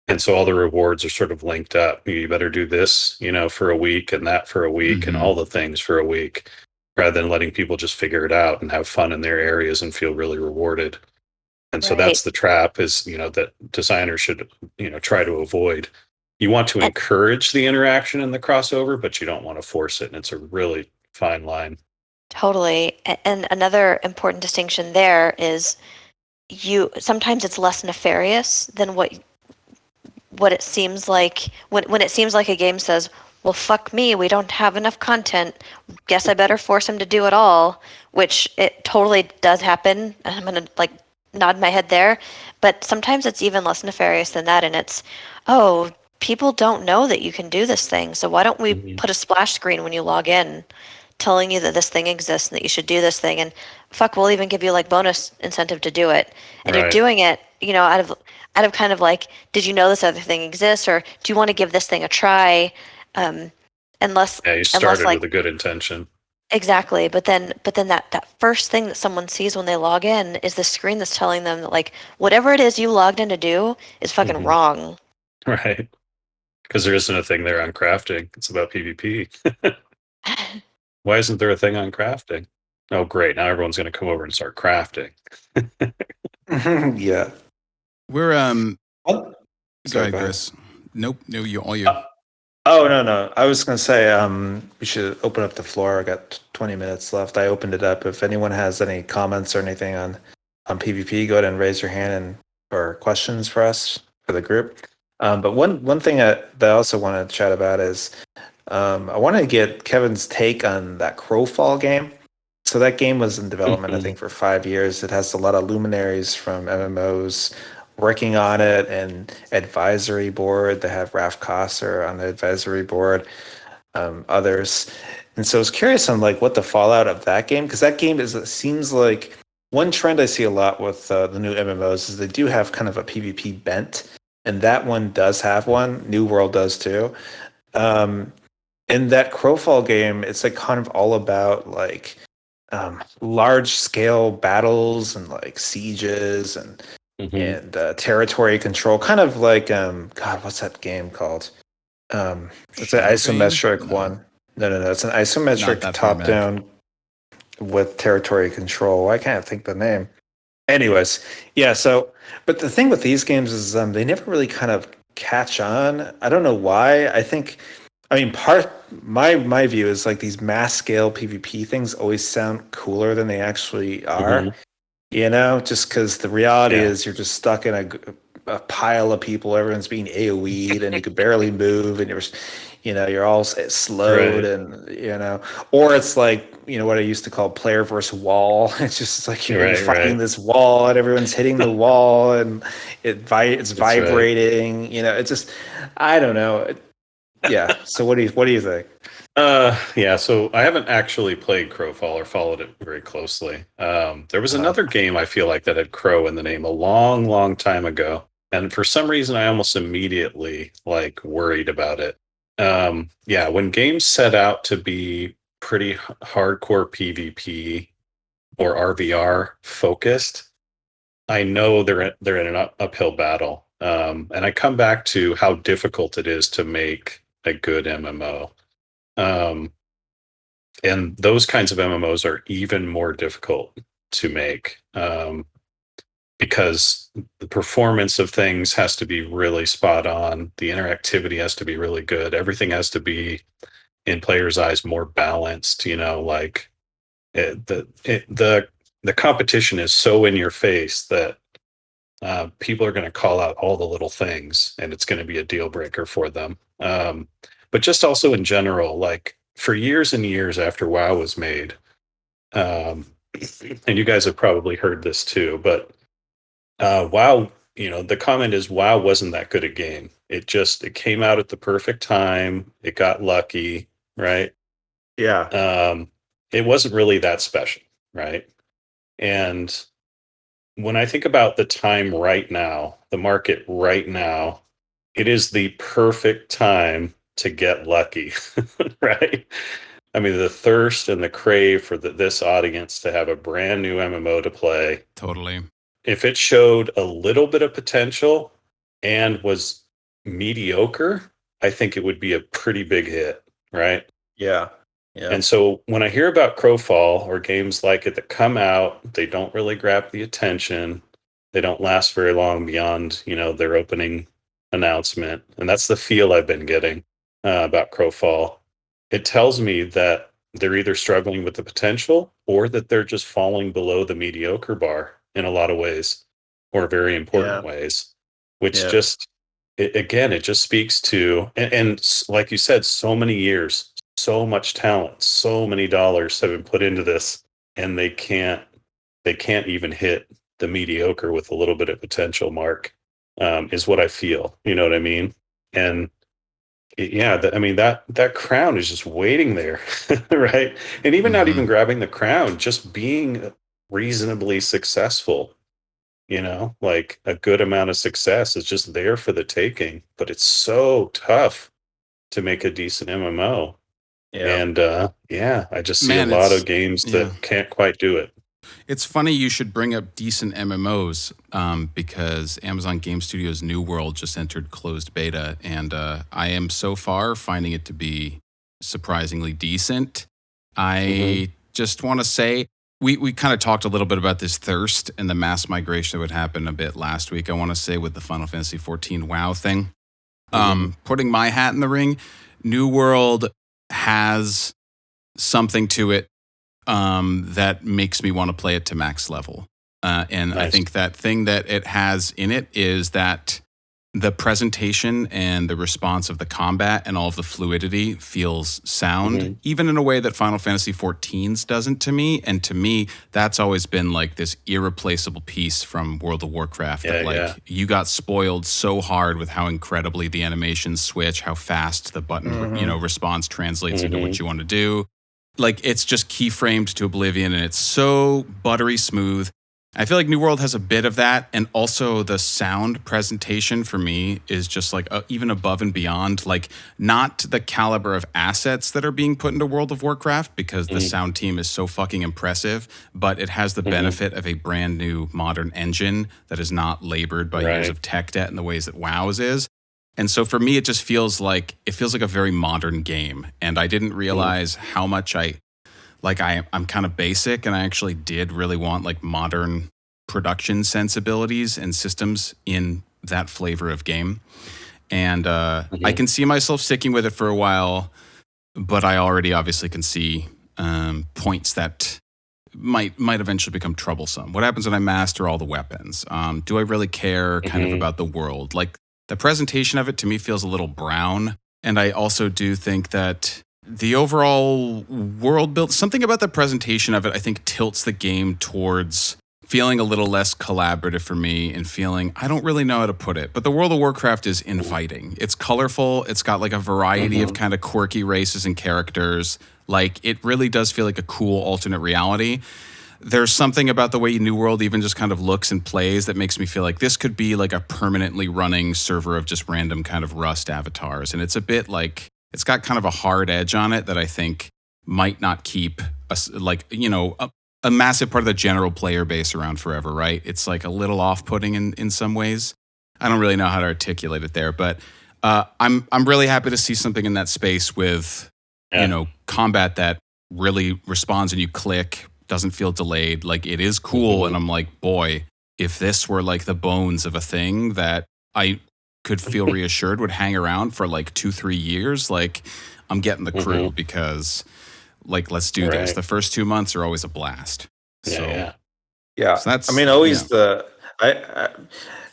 And so all the rewards are sort of linked up. You better do this, for a week, and that for a week, and all the things for a week, rather than letting people just figure it out and have fun in their areas and feel really rewarded. And so Right. that's the trap, is, that designers should, try to avoid. You want to And encourage the interaction and the crossover, but you don't want to force it. And it's a really fine line. totally. And another important distinction there is you sometimes it's less nefarious than what it seems like when it seems like a game says, well, fuck me, we don't have enough content, guess I better force him to do it all, which it totally does happen. I'm gonna like nod my head there, but sometimes it's even less nefarious than that, and it's, oh, people don't know that you can do this thing, so why don't we Mhm. put a splash screen when you log in telling you that this thing exists and that you should do this thing, and fuck, we'll even give you like bonus incentive to do it, and you're Right. doing it, out of kind of like, did you know this other thing exists, or do you want to give this thing a try? um, unless Yeah, you unless started like with a good intention. exactly, but then that first thing that someone sees when they log in is the screen that's telling them that like whatever it is you logged in to do is fucking Mhm. wrong. Right. Because there isn't a thing there on crafting. It's about PvP. Why isn't there a thing on crafting? Oh, great. Now everyone's going to come over and start crafting. Yeah. We're What? go Sorry, ahead, go ahead. Chris. Nope, no, you all you. Oh, no. I was gonna say we should open up the floor. I got 20 minutes left. I opened it up. If anyone has any comments or anything on PvP, go ahead and raise your hand and or questions for us for the group. But one thing that I also want to chat about is I want to get Kevin's take on that Crowfall game. So that game was in development, I think, for 5 years. It has a lot of luminaries from MMOs working on it, and advisory board. They have Raf Kosser on the advisory board, others. And so I was curious on like what the fallout of that game, because that game is, it seems like one trend I see a lot with the new MMOs is they do have kind of a PvP bent, and that one does have one. New World does too. Um, in that Crowfall game, it's like kind of all about like large scale battles and like sieges and Mhm. territory control, kind of like God, what's that game called? It's an Shadowbane? isometric No, one. No. It's an not isometric that top format. down with territory control. I can't think the name. Anyways, yeah. So, but the thing with these games is they never really kind of catch on. I don't know why. My view is like these mass scale PvP things always sound cooler than they actually are. Just because the reality is you're just stuck in a pile of people. Everyone's being AoE'd, and you could barely move, and you're all slowed, and or it's like what I used to call player versus wall. It's just like you're fighting this wall, and everyone's hitting the wall, and it's vibrating. It's just, I don't know. Yeah. So what do you think? So I haven't actually played Crowfall or followed it very closely. There was another game I feel like that had Crow in the name a long, long time ago. And for some reason, I almost immediately worried about it. When games set out to be pretty hardcore PvP or RVR focused, I know they're in an uphill battle. And I come back to how difficult it is to make a good MMO. And those kinds of MMOs are even more difficult to make because the performance of things has to be really spot on. The interactivity has to be really good. Everything has to be, in players' eyes, more balanced. The competition is so in your face that people are going to call out all the little things, and it's going to be a deal breaker for them. But just also in general, for years and years after WoW was made, and you guys have probably heard this too, but WoW, the comment is WoW wasn't that good a game. It came out at the perfect time. It got lucky, right? Yeah. It wasn't really that special, right? And when I think about the time right now, the market right now, it is the perfect time to get lucky, right? I mean, the thirst and the crave for this audience to have a brand new MMO to play. Totally. If it showed a little bit of potential and was mediocre, I think it would be a pretty big hit, right? Yeah. Yeah. And so when I hear about Crowfall or games like it that come out, they don't really grab the attention. They don't last very long beyond, their opening announcement. And that's the feel I've been getting about Crowfall. It tells me that they're either struggling with the potential or that they're just falling below the mediocre bar in a lot of ways, or very important ways, which it just speaks to, and like you said, so many years, so much talent, so many dollars have been put into this, and they can't even hit the mediocre with a little bit of potential mark, is what I feel. You know what I mean? And that crown is just waiting there, right? And even not even grabbing the crown, just being reasonably successful, a good amount of success is just there for the taking. But it's so tough to make a decent MMO. Yeah. And I just see a lot of games that can't quite do it. It's funny you should bring up decent MMOs because Amazon Game Studios' New World just entered closed beta, and I am so far finding it to be surprisingly decent. I just want to say, we kind of talked a little bit about this thirst and the mass migration that would happen a bit last week. I want to say with the Final Fantasy XIV WoW thing, putting my hat in the ring, New World has something to it that makes me want to play it to max level. And nice. I think that thing that it has in it is that the presentation and the response of the combat and all of the fluidity feels sound, even in a way that Final Fantasy XIV's doesn't to me. And to me, that's always been like this irreplaceable piece from World of Warcraft. You got spoiled so hard with how incredibly the animations switch, how fast the button response translates into what you want to do. Like, it's just keyframed to oblivion, and it's so buttery smooth. I feel like New World has a bit of that, and also the sound presentation for me is just like even above and beyond, like not the caliber of assets that are being put into World of Warcraft because the sound team is so fucking impressive, but it has the benefit of a brand new modern engine that is not labored by years of tech debt in the ways that WoW's is. And so for me, it just feels like a very modern game. And I didn't realize how much I'm kind of basic, and I actually did really want like modern production sensibilities and systems in that flavor of game. And I can see myself sticking with it for a while, but I already obviously can see points that might eventually become troublesome. What happens when I master all the weapons? Do I really care kind of about the world? Like, the presentation of it to me feels a little brown. And I also do think that the overall world build, something about the presentation of it, I think tilts the game towards feeling a little less collaborative for me and feeling, I don't really know how to put it, but the World of Warcraft is inviting. It's colorful. It's got like a variety of kind of quirky races and characters. Like, it really does feel like a cool alternate reality. There's something about the way New World even just kind of looks and plays that makes me feel like this could be like a permanently running server of just random kind of Rust avatars. And it's a bit like, it's got kind of a hard edge on it that I think might not keep us, like, you know, a massive part of the general player base around forever, right? It's like a little off-putting in some ways. I don't really know how to articulate it there, but I'm really happy to see something in that space with, you know, combat that really responds and you click, doesn't feel delayed. Like, it is cool, and I'm like, boy, if this were like the bones of a thing that I could feel reassured would hang around for like 2-3 years, like, I'm getting the crew because, like, let's do this. The first 2 months are always a blast. Yeah. So that's, I mean, always I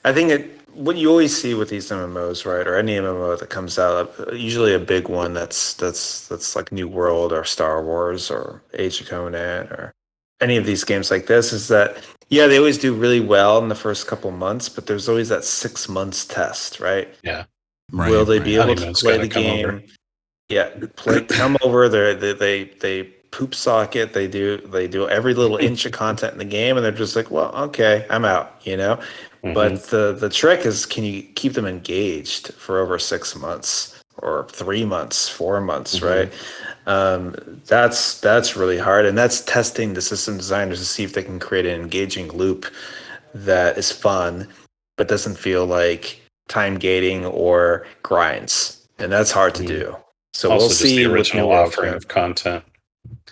think what you always see with these MMOs, right, or any MMO that comes out, usually a big one that's like New World or Star Wars or Age of Conan or any of these games like this, is that, yeah, they always do really well in the first couple months, but there's always that 6 months test, right? Yeah. Will they be able to play the game? Over. Yeah, come over. They poop socket. They do every little inch of content in the game, and they're just like, well, okay, I'm out. You know. But the trick is, can you keep them engaged for over 6 months or 3 months, 4 months, right? That's really hard, and that's testing the system designers to see if they can create an engaging loop that is fun, but doesn't feel like time gating or grinds, and that's hard to do. So also, we'll see just the original with offering of content.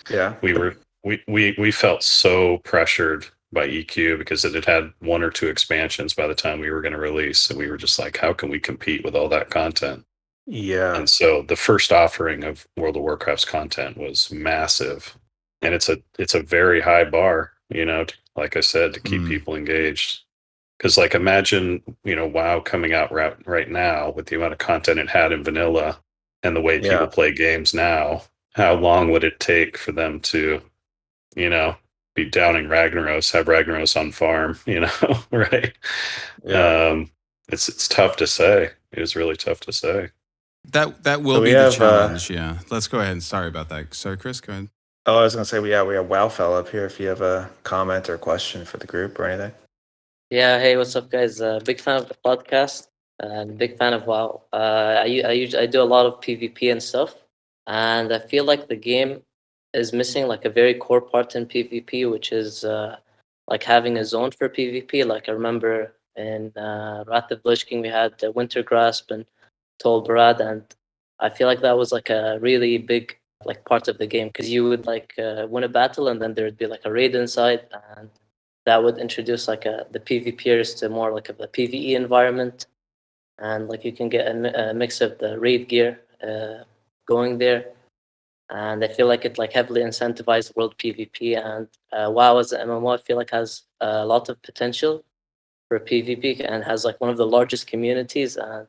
Yeah, we felt so pressured by EQ because it had 1 or 2 expansions by the time we were going to release. So we were just like, how can we compete with all that content? Yeah. And so the first offering of World of Warcraft's content was massive. And it's a very high bar, you know, like I said, to keep people engaged. Because, like, imagine, you know, WoW coming out right now with the amount of content it had in vanilla and the way people play games now. How long would it take for them to, you know, be downing Ragnaros, have Ragnaros on farm, you know, right? Yeah. It's tough to say. It was really tough to say. That will be the challenge. Yeah. Let's go ahead. Sorry about that. Sorry, Chris, go ahead. Oh, I was going to say, we have Wowfell up here if you have a comment or question for the group or anything. Yeah, hey, what's up, guys? Big fan of the podcast and big fan of WoW. I do a lot of PvP and stuff, and I feel like the game is missing like a very core part in PvP, which is like having a zone for PvP. Like, I remember in Wrath of Lich King we had the Winter Grasp and Tol Barad, and I feel like that was like a really big like part of the game, because you would like win a battle and then there'd be like a raid inside, and that would introduce like the PvPers to more like a PvE environment, and like you can get a mix of the raid gear going there, and I feel like it like heavily incentivized world PvP, and WoW as an MMO I feel like has a lot of potential for PvP and has like one of the largest communities, and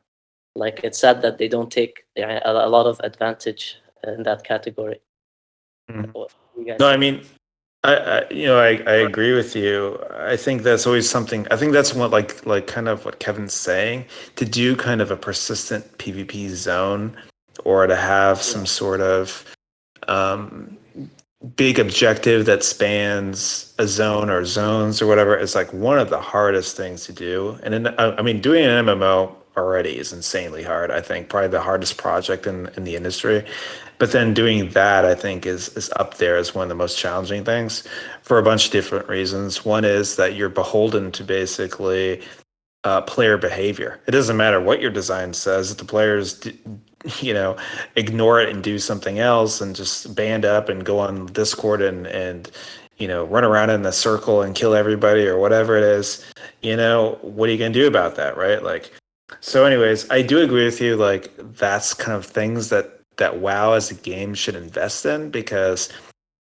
like it's sad that they don't take a lot of advantage in that category. No, I mean, I agree with you. I think that's always something. I think that's what like kind of what Kevin's saying, to do kind of a persistent PvP zone, or to have some sort of big objective that spans a zone or zones or whatever, is like one of the hardest things to do. And I mean, doing an MMO already is insanely hard. I think probably the hardest project in the industry. But then doing that, I think, is up there as one of the most challenging things for a bunch of different reasons. One is that you're beholden to basically player behavior. It doesn't matter what your design says. If the players, ignore it and do something else and just band up and go on Discord and run around in a circle and kill everybody or whatever it is, what are you going to do about that, right? Like, So, anyways, I do agree with you. Like, that's kind of things that WoW as a game should invest in, because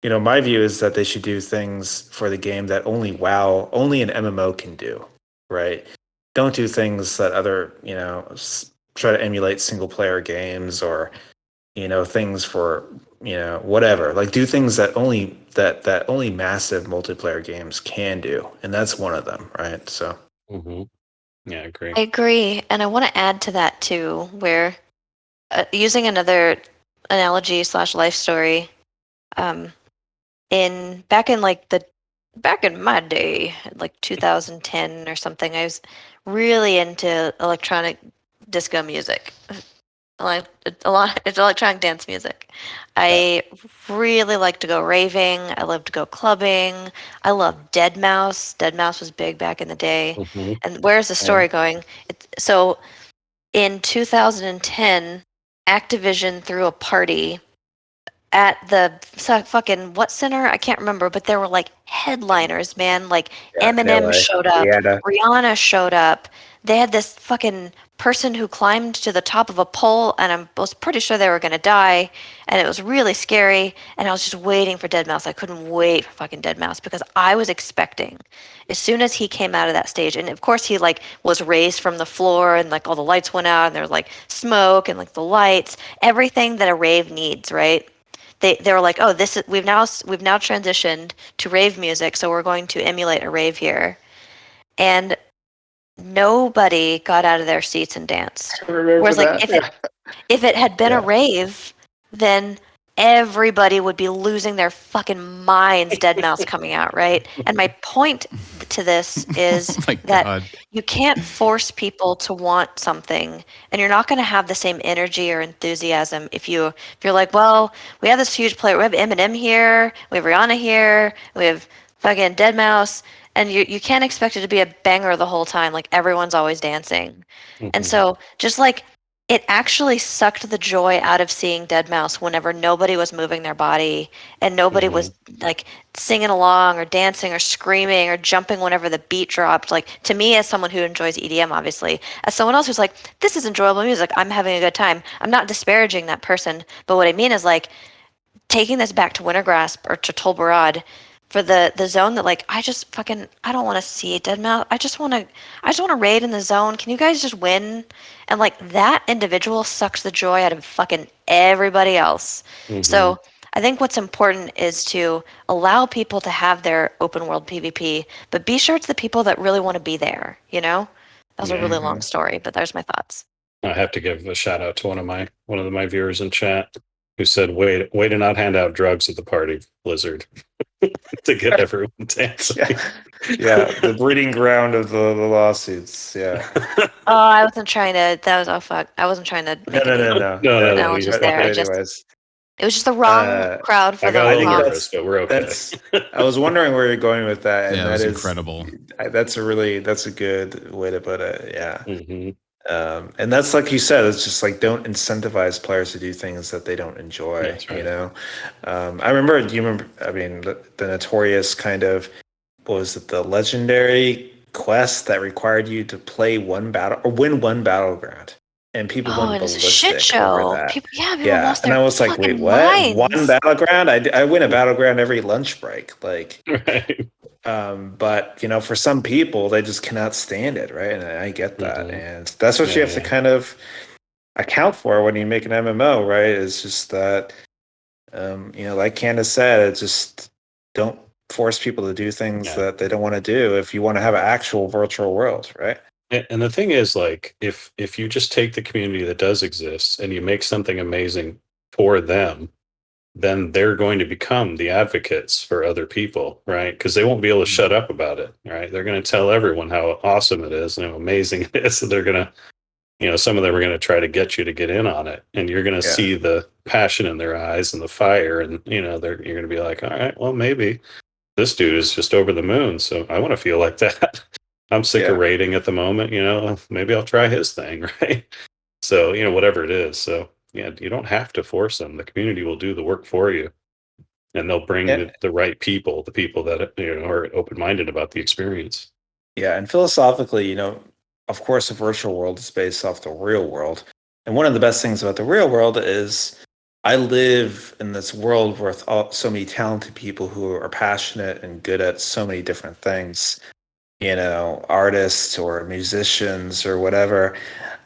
my view is that they should do things for the game that only WoW, only an MMO can do, right? Don't do things that other, try to emulate single player games, or things for whatever. Like, do things that only massive multiplayer games can do, and that's one of them, right? So. Mm-hmm. Yeah, I agree. I agree, and I want to add to that too, where using another analogy / life story, back in my day, like 2010 or something, I was really into electronic disco music. Like it's electronic dance music. I really like to go raving. I love to go clubbing. I love Dead Mouse. Dead Mouse was big back in the day. Mm-hmm. And where's the story going? So in 2010, Activision threw a party at the fucking what center? I can't remember, but there were like headliners, man. Like Eminem LA. showed up, Rihanna. Rihanna showed up. They had this fucking person who climbed to the top of a pole, and I was pretty sure they were gonna die, and it was really scary. And I was just waiting for Dead Mouse. I couldn't wait for fucking Dead Mouse because I was expecting, as soon as he came out of that stage, and of course he like was raised from the floor, and like all the lights went out, and there was like smoke and like the lights, everything that a rave needs, right? They were like, oh, we've now transitioned to rave music, so we're going to emulate a rave here, and nobody got out of their seats and danced. I remember Whereas, like, that. if it had been Yeah. a rave, then everybody would be losing their fucking minds. Dead Mouse coming out, right? And my point to this is Oh my that God. you can't force people to want something, and you're not going to have the same energy or enthusiasm if you're like, well, we have this huge player, we have Eminem here, we have Rihanna here, we have fucking Dead Mouse, and you can't expect it to be a banger the whole time. Like, everyone's always dancing. Mm-hmm. And so just like it actually sucked the joy out of seeing Dead Mouse whenever nobody was moving their body and nobody was like singing along or dancing or screaming or jumping whenever the beat dropped. Like, to me, as someone who enjoys EDM, obviously, as someone else who's like, this is enjoyable music, I'm having a good time, I'm not disparaging that person. But what I mean is, like, taking this back to Wintergrasp or to Tolbarad, for the zone that, like, I don't want to see Dead Mouse. I just want to raid in the zone. Can you guys just win? And like, that individual sucks the joy out of fucking everybody else. Mm-hmm. So I think what's important is to allow people to have their open world PvP, but be sure it's the people that really want to be there. That was a really long story, but there's my thoughts. I have to give a shout out to one of my viewers in chat who said, "Way to not hand out drugs at the party, Blizzard." To get everyone dancing. Yeah, the breeding ground of the lawsuits. Yeah. Oh, I wasn't trying to. That was fuck. I wasn't trying to. Make No. I was just there. Anyways, it was just the wrong crowd for I the got a little wrong. nervous, but we're okay. I was wondering where you're going with that, and Yeah, that was is incredible. That's a good way to put it. Yeah. Mm-hmm. And that's, like you said, it's just like, don't incentivize players to do things that they don't enjoy. That's right. I remember. Do you remember? I mean, the notorious kind of, what was it? The legendary quest that required you to play one battle or win one battleground, and people went it was a ballistic shit show. over that. People lost and their I was like, wait, fucking what? minds. One battleground? I win a battleground every lunch break, like. Right. But for some people, they just cannot stand it, right? And I get that, Mm-hmm. and that's what you have to kind of account for when you make an MMO, right? It's just that, like Candace said, it's just, don't force people to do things that they don't want to do if you want to have an actual virtual world, right? And the thing is, like, if you just take the community that does exist and you make something amazing for them, then they're going to become the advocates for other people, right? Because they won't be able to shut up about it, right? They're going to tell everyone how awesome it is and how amazing it is. And they're going to, some of them are going to try to get you to get in on it. And you're going to see the passion in their eyes and the fire. And, you're going to be like, all right, well, maybe this dude is just over the moon. So I want to feel like that. I'm sick of raiding at the moment, maybe I'll try his thing, right? So, whatever it is. So, yeah, you don't have to force them. The community will do the work for you, and they'll bring the right people, the people that are open-minded about the experience. Yeah, and philosophically, of course, a virtual world is based off the real world. And one of the best things about the real world is I live in this world with so many talented people who are passionate and good at so many different things, artists or musicians or whatever.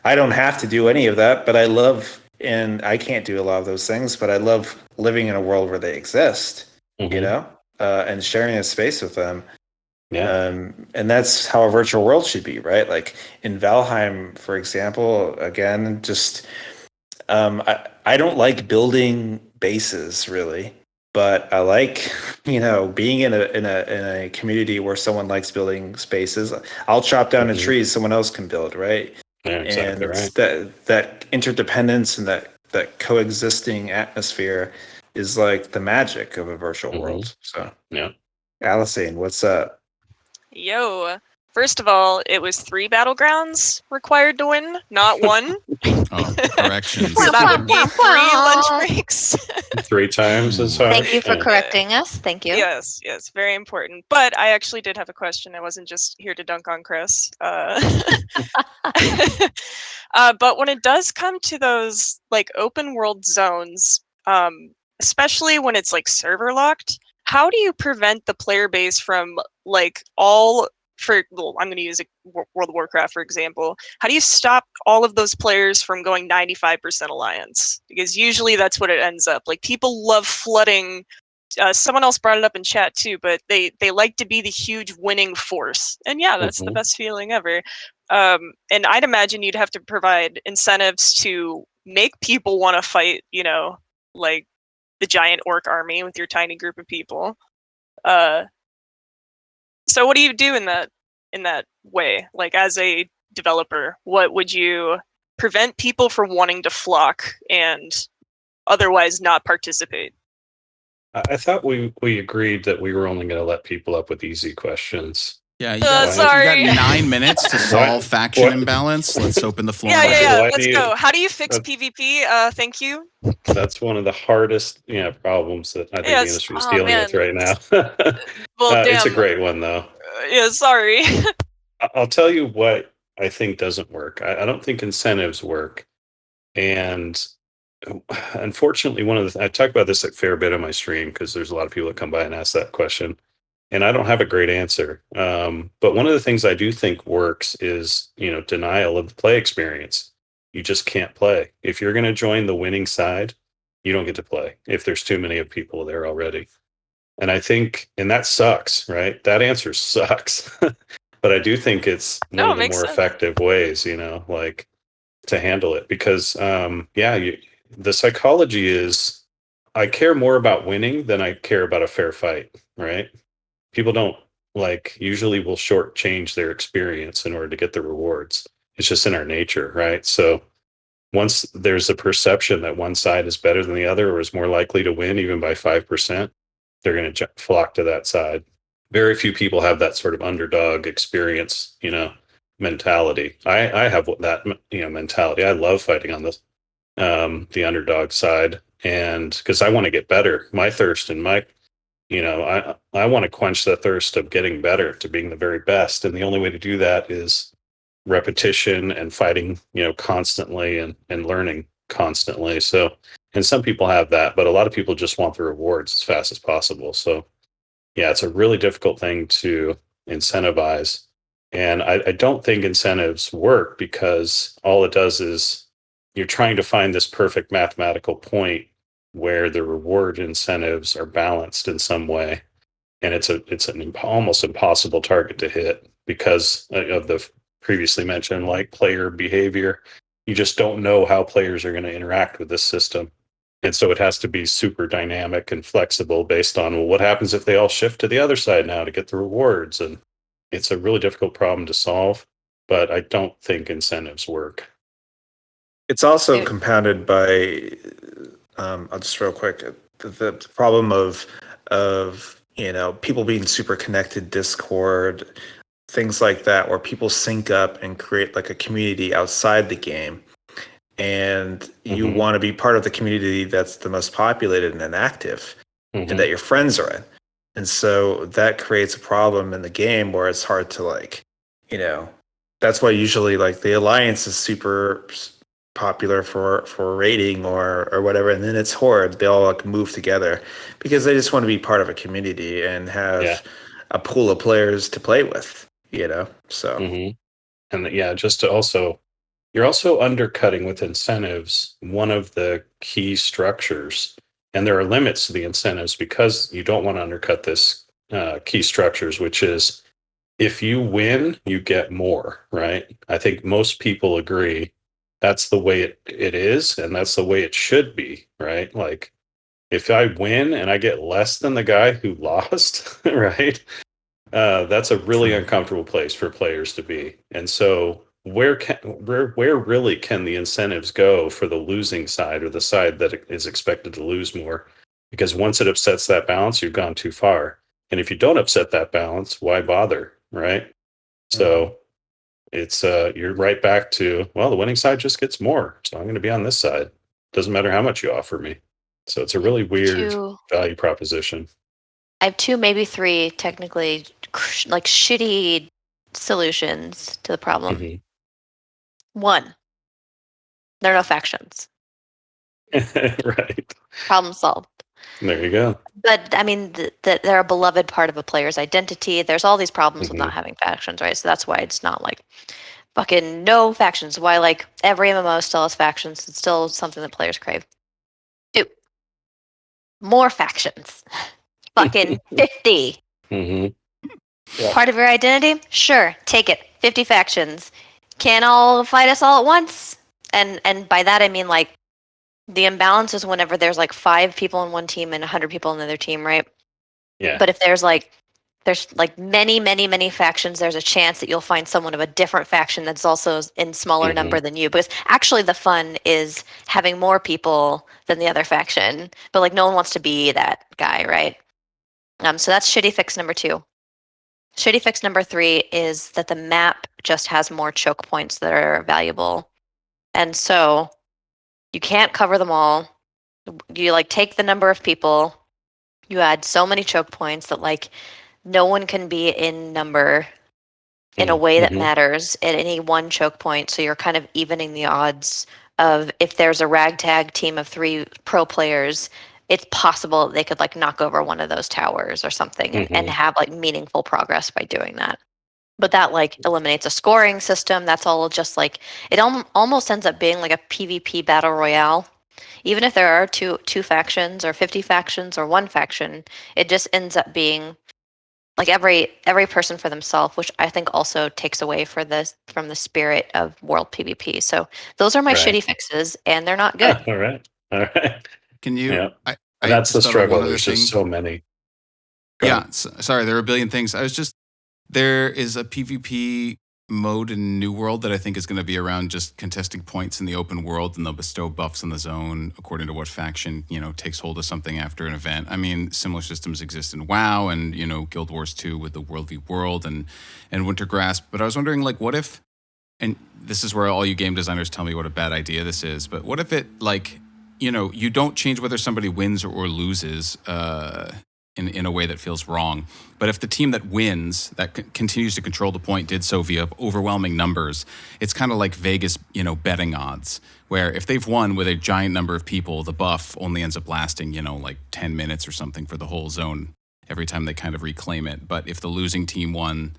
I don't have to do any of that, but I love, and I can't do a lot of those things, but I love living in a world where they exist, and sharing a space with them. Yeah. And that's how a virtual world should be, right? Like in Valheim, for example, again, just I don't like building bases really, but I like being in a community where someone likes building spaces. I'll chop down a tree, someone else can build, right? Yeah, exactly And right. that interdependence and that coexisting atmosphere is like the magic of a virtual world. So Yeah. Alicene, what's up? Yo. First of all, it was 3 battlegrounds required to win, not 1. Oh, corrections. So that would be 3 lunch breaks. 3 times as hard. Thank you for Yeah. correcting us. Thank you. Yes, very important. But I actually did have a question. I wasn't just here to dunk on Chris. But when it does come to those like open world zones, especially when it's like server locked, how do you prevent the player base from like I'm going to use World of Warcraft, for example. How do you stop all of those players from going 95% alliance? Because usually that's what it ends up. Like people love flooding. Someone else brought it up in chat too, but they like to be the huge winning force. And yeah, that's the best feeling ever. And I'd imagine you'd have to provide incentives to make people want to fight, like the giant orc army with your tiny group of people. So what do you do in that way? Like as a developer, what would you prevent people from wanting to flock and otherwise not participate? I thought we agreed that we were only going to let people up with easy questions. Yeah, you Sorry. got 9 minutes to solve faction imbalance. Let's open the floor. Yeah. Let's go. How do you fix PvP? Thank you. That's one of the hardest problems that I think the industry is dealing with right now. Well, it's a damn. great one, though. Yeah, sorry. I'll tell you what I think doesn't work. I don't think incentives work. And unfortunately, I talk about this a fair bit on my stream because there's a lot of people that come by and ask that question. And I don't have a great answer. But one of the things I do think works is, denial of the play experience. You just can't play. If you're going to join the winning side, you don't get to play if there's too many of people there already. And I think, and that sucks, right? That answer sucks. But I do think it's one of the more effective ways, like to handle it. Because, the psychology is I care more about winning than I care about a fair fight, right? People don't usually will shortchange their experience in order to get the rewards. It's just in our nature, right? So once there's a perception that one side is better than the other or is more likely to win even by 5%, they're going to flock to that side. Very few people have that sort of underdog experience, mentality. I have that, mentality. I love fighting on the underdog side, and because I want to get better. My thirst and my I want to quench the thirst of getting better, to being the very best. And the only way to do that is repetition and fighting, constantly and learning constantly. So, and some people have that, but a lot of people just want the rewards as fast as possible. So yeah, it's a really difficult thing to incentivize. And I don't think incentives work because all it does is you're trying to find this perfect mathematical point where the reward incentives are balanced in some way. And it's an almost impossible target to hit because of the previously mentioned player behavior. You just don't know how players are going to interact with this system. And so it has to be super dynamic and flexible based on, what happens if they all shift to the other side now to get the rewards? And it's a really difficult problem to solve, but I don't think incentives work. It's also compounded by, I'll just real quick, the problem of people being super connected, Discord, things like that, where people sync up and create like a community outside the game. And you want to be part of the community that's the most populated and active and that your friends are in. And so that creates a problem in the game where it's hard to That's why usually like the alliance is super popular for raiding or whatever, and then it's horde. They all like move together because they just want to be part of a community and have a pool of players to play with. So And just to also, you're also undercutting with incentives one of the key structures, and there are limits to the incentives because you don't want to undercut this key structures, which is if you win, you get more, right? I think most people agree that's the way it is, and that's the way it should be, right? Like if I win and I get less than the guy who lost, right? That's a really uncomfortable place for players to be. And so where really can the incentives go for the losing side or the side that is expected to lose more? Because once it upsets that balance, you've gone too far. And if you don't upset that balance, why bother, right? So it's you're right back to, well, the winning side just gets more, so I'm going to be on this side. Doesn't matter how much you offer me. So it's a really weird value proposition. I have 2, maybe 3, technically, like shitty solutions to the problem. 1, there are no factions. Right. Problem solved. There you go. But I mean, they're a beloved part of a player's identity. There's all these problems with not having factions, right? So that's why it's not like fucking no factions. Why like every MMO still has factions. It's still something that players crave. 2, more factions. Fucking 50. Part of your identity? Sure, take it. 50 factions. Can't all fight us all at once. And by that I mean like the imbalance is whenever there's like 5 people on one team and 100 people on another team, right? Yeah. But if there's like many factions, there's a chance that you'll find someone of a different faction that's also in smaller number than you. Because actually the fun is having more people than the other faction. But like no one wants to be that guy, right? So that's shitty fix number 2. Shitty fix number 3 is that the map just has more choke points that are valuable. And so you can't cover them all. You like take the number of people, you add so many choke points that like no one can be in number in a way that matters at any one choke point. So you're kind of evening the odds of if there's a ragtag team of 3 pro players, it's possible they could like knock over one of those towers or something and have like meaningful progress by doing that. But that like eliminates a scoring system. That's all just like it almost ends up being like a PvP battle royale. Even if there are two factions or 50 factions or 1 faction, it just ends up being like every person for themselves, which I think also takes away from the spirit of world PvP. So those are my shitty fixes, and they're not good. All right. Can you? Yeah. I That's the just thought of struggle. one other There's thing. just so many. Sorry, there are a billion things. There is a PvP mode in New World that I think is going to be around just contesting points in the open world, and they'll bestow buffs in the zone according to what faction, takes hold of something after an event. I mean, similar systems exist in WoW and, Guild Wars 2 with the World v World and Winter Grasp. But I was wondering, like, what if, and this is where all you game designers tell me what a bad idea this is, but what if it, like, you don't change whether somebody wins or loses, in a way that feels wrong. But if the team that wins, that continues to control the point, did so via overwhelming numbers, it's kind of like Vegas, betting odds, where if they've won with a giant number of people, the buff only ends up lasting, like 10 minutes or something for the whole zone every time they kind of reclaim it. But if the losing team won,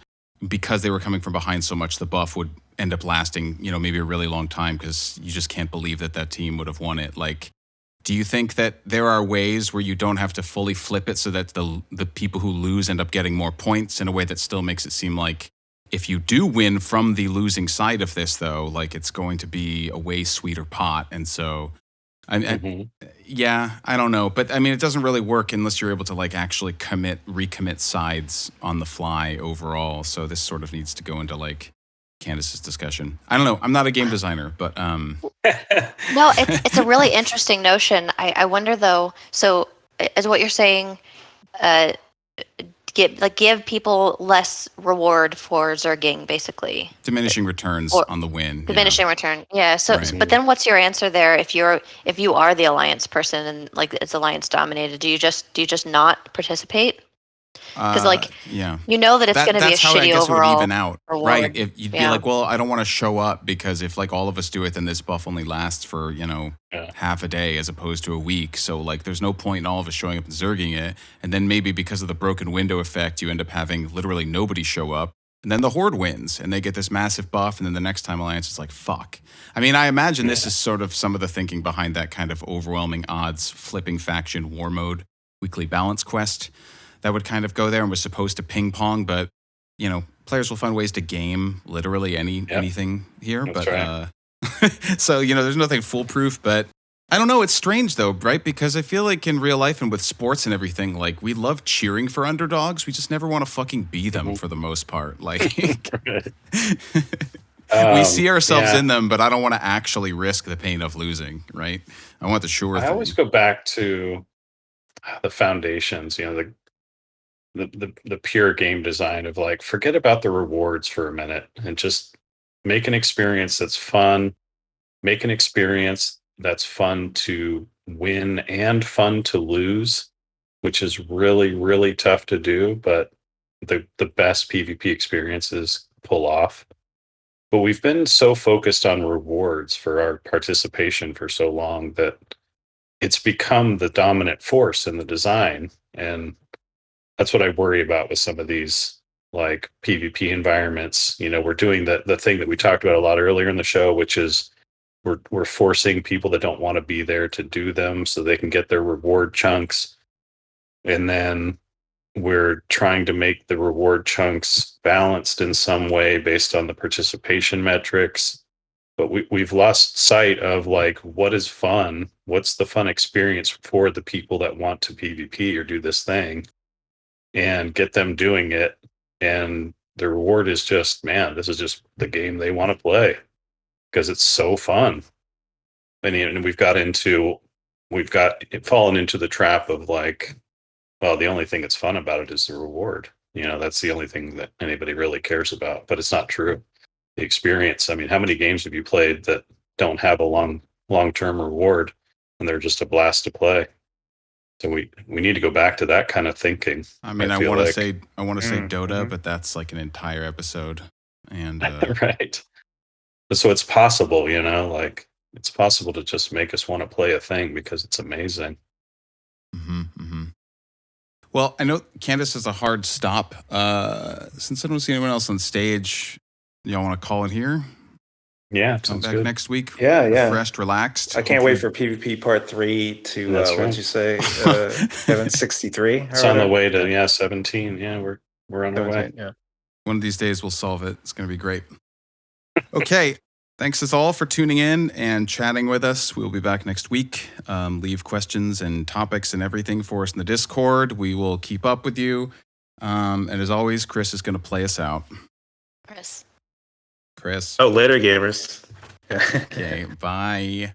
because they were coming from behind so much, the buff would end up lasting, maybe a really long time because you just can't believe that team would have won it. Like, do you think that there are ways where you don't have to fully flip it so that the people who lose end up getting more points in a way that still makes it seem like if you do win from the losing side of this, though, like it's going to be a way sweeter pot? And so, I don't know. But I mean, it doesn't really work unless you're able to like actually recommit sides on the fly overall. So this sort of needs to go into like Candace's discussion. I don't know. I'm not a game designer, but No, it's a really interesting notion. I wonder though. So, is what you're saying? Give people less reward for zerging, basically. Diminishing returns on the win. Diminishing return. Yeah. So, Right. but then what's your answer there? If you are the alliance person and like it's alliance dominated, do you just not participate? Because like yeah. you know that it's going to be a That's how I shitty guess it would overall even out, reward. right? If you'd be Yeah. like, well, I don't want to show up because if like all of us do it, then this buff only lasts for half a day as opposed to a week. So like, there's no point in all of us showing up and zerging it. And then maybe because of the broken window effect, you end up having literally nobody show up. And then the Horde wins, and they get this massive buff. And then the next time Alliance is like, fuck. I mean, I imagine this is sort of some of the thinking behind that kind of overwhelming odds flipping faction war mode weekly balance quest that would kind of go there and was supposed to ping pong, but players will find ways to game literally anything here. That's but right. So there's nothing foolproof. But I don't know. It's strange though, right? Because I feel like in real life and with sports and everything, like we love cheering for underdogs. We just never want to fucking be them for the most part. Like we see ourselves in them, but I don't want to actually risk the pain of losing. Right? I want the sure thing. I always go back to the foundations. The pure game design of like, forget about the rewards for a minute and just make an experience that's fun, make an experience that's fun to win and fun to lose, which is really, really tough to do, but the best PvP experiences pull off. But we've been so focused on rewards for our participation for so long that it's become the dominant force in the design. And that's what I worry about with some of these like PvP environments. We're doing the thing that we talked about a lot earlier in the show, which is we're forcing people that don't want to be there to do them so they can get their reward chunks. And then we're trying to make the reward chunks balanced in some way based on the participation metrics. But we've lost sight of like, what is fun? What's the fun experience for the people that want to PvP or do this thing? And get them doing it, and the reward is just, man, this is just the game they want to play because it's so fun. And we've fallen into the trap of like, well, the only thing that's fun about it is the reward. That's the only thing that anybody really cares about. But it's not true. The experience. I mean, how many games have you played that don't have a long-term reward and they're just a blast to play? So we need to go back to that kind of thinking. I mean, I want to say Dota, but that's like an entire episode. And right. So it's possible, like it's possible to just make us want to play a thing because it's amazing. Well, I know Candace is a hard stop. Since I don't see anyone else on stage, y'all want to call in here? Yeah, come back good. Next week. Yeah. Refreshed, relaxed. I can't wait for PvP Part 3 to, what'd you say, Kevin, 63? It's on the way to, 17. Yeah, we're on our way. Yeah. One of these days we'll solve it. It's going to be great. Okay. Thanks us all for tuning in and chatting with us. We'll be back next week. Leave questions and topics and everything for us in the Discord. We will keep up with you. And as always, Chris is going to play us out. Chris. Oh, later, gamers. Okay, bye.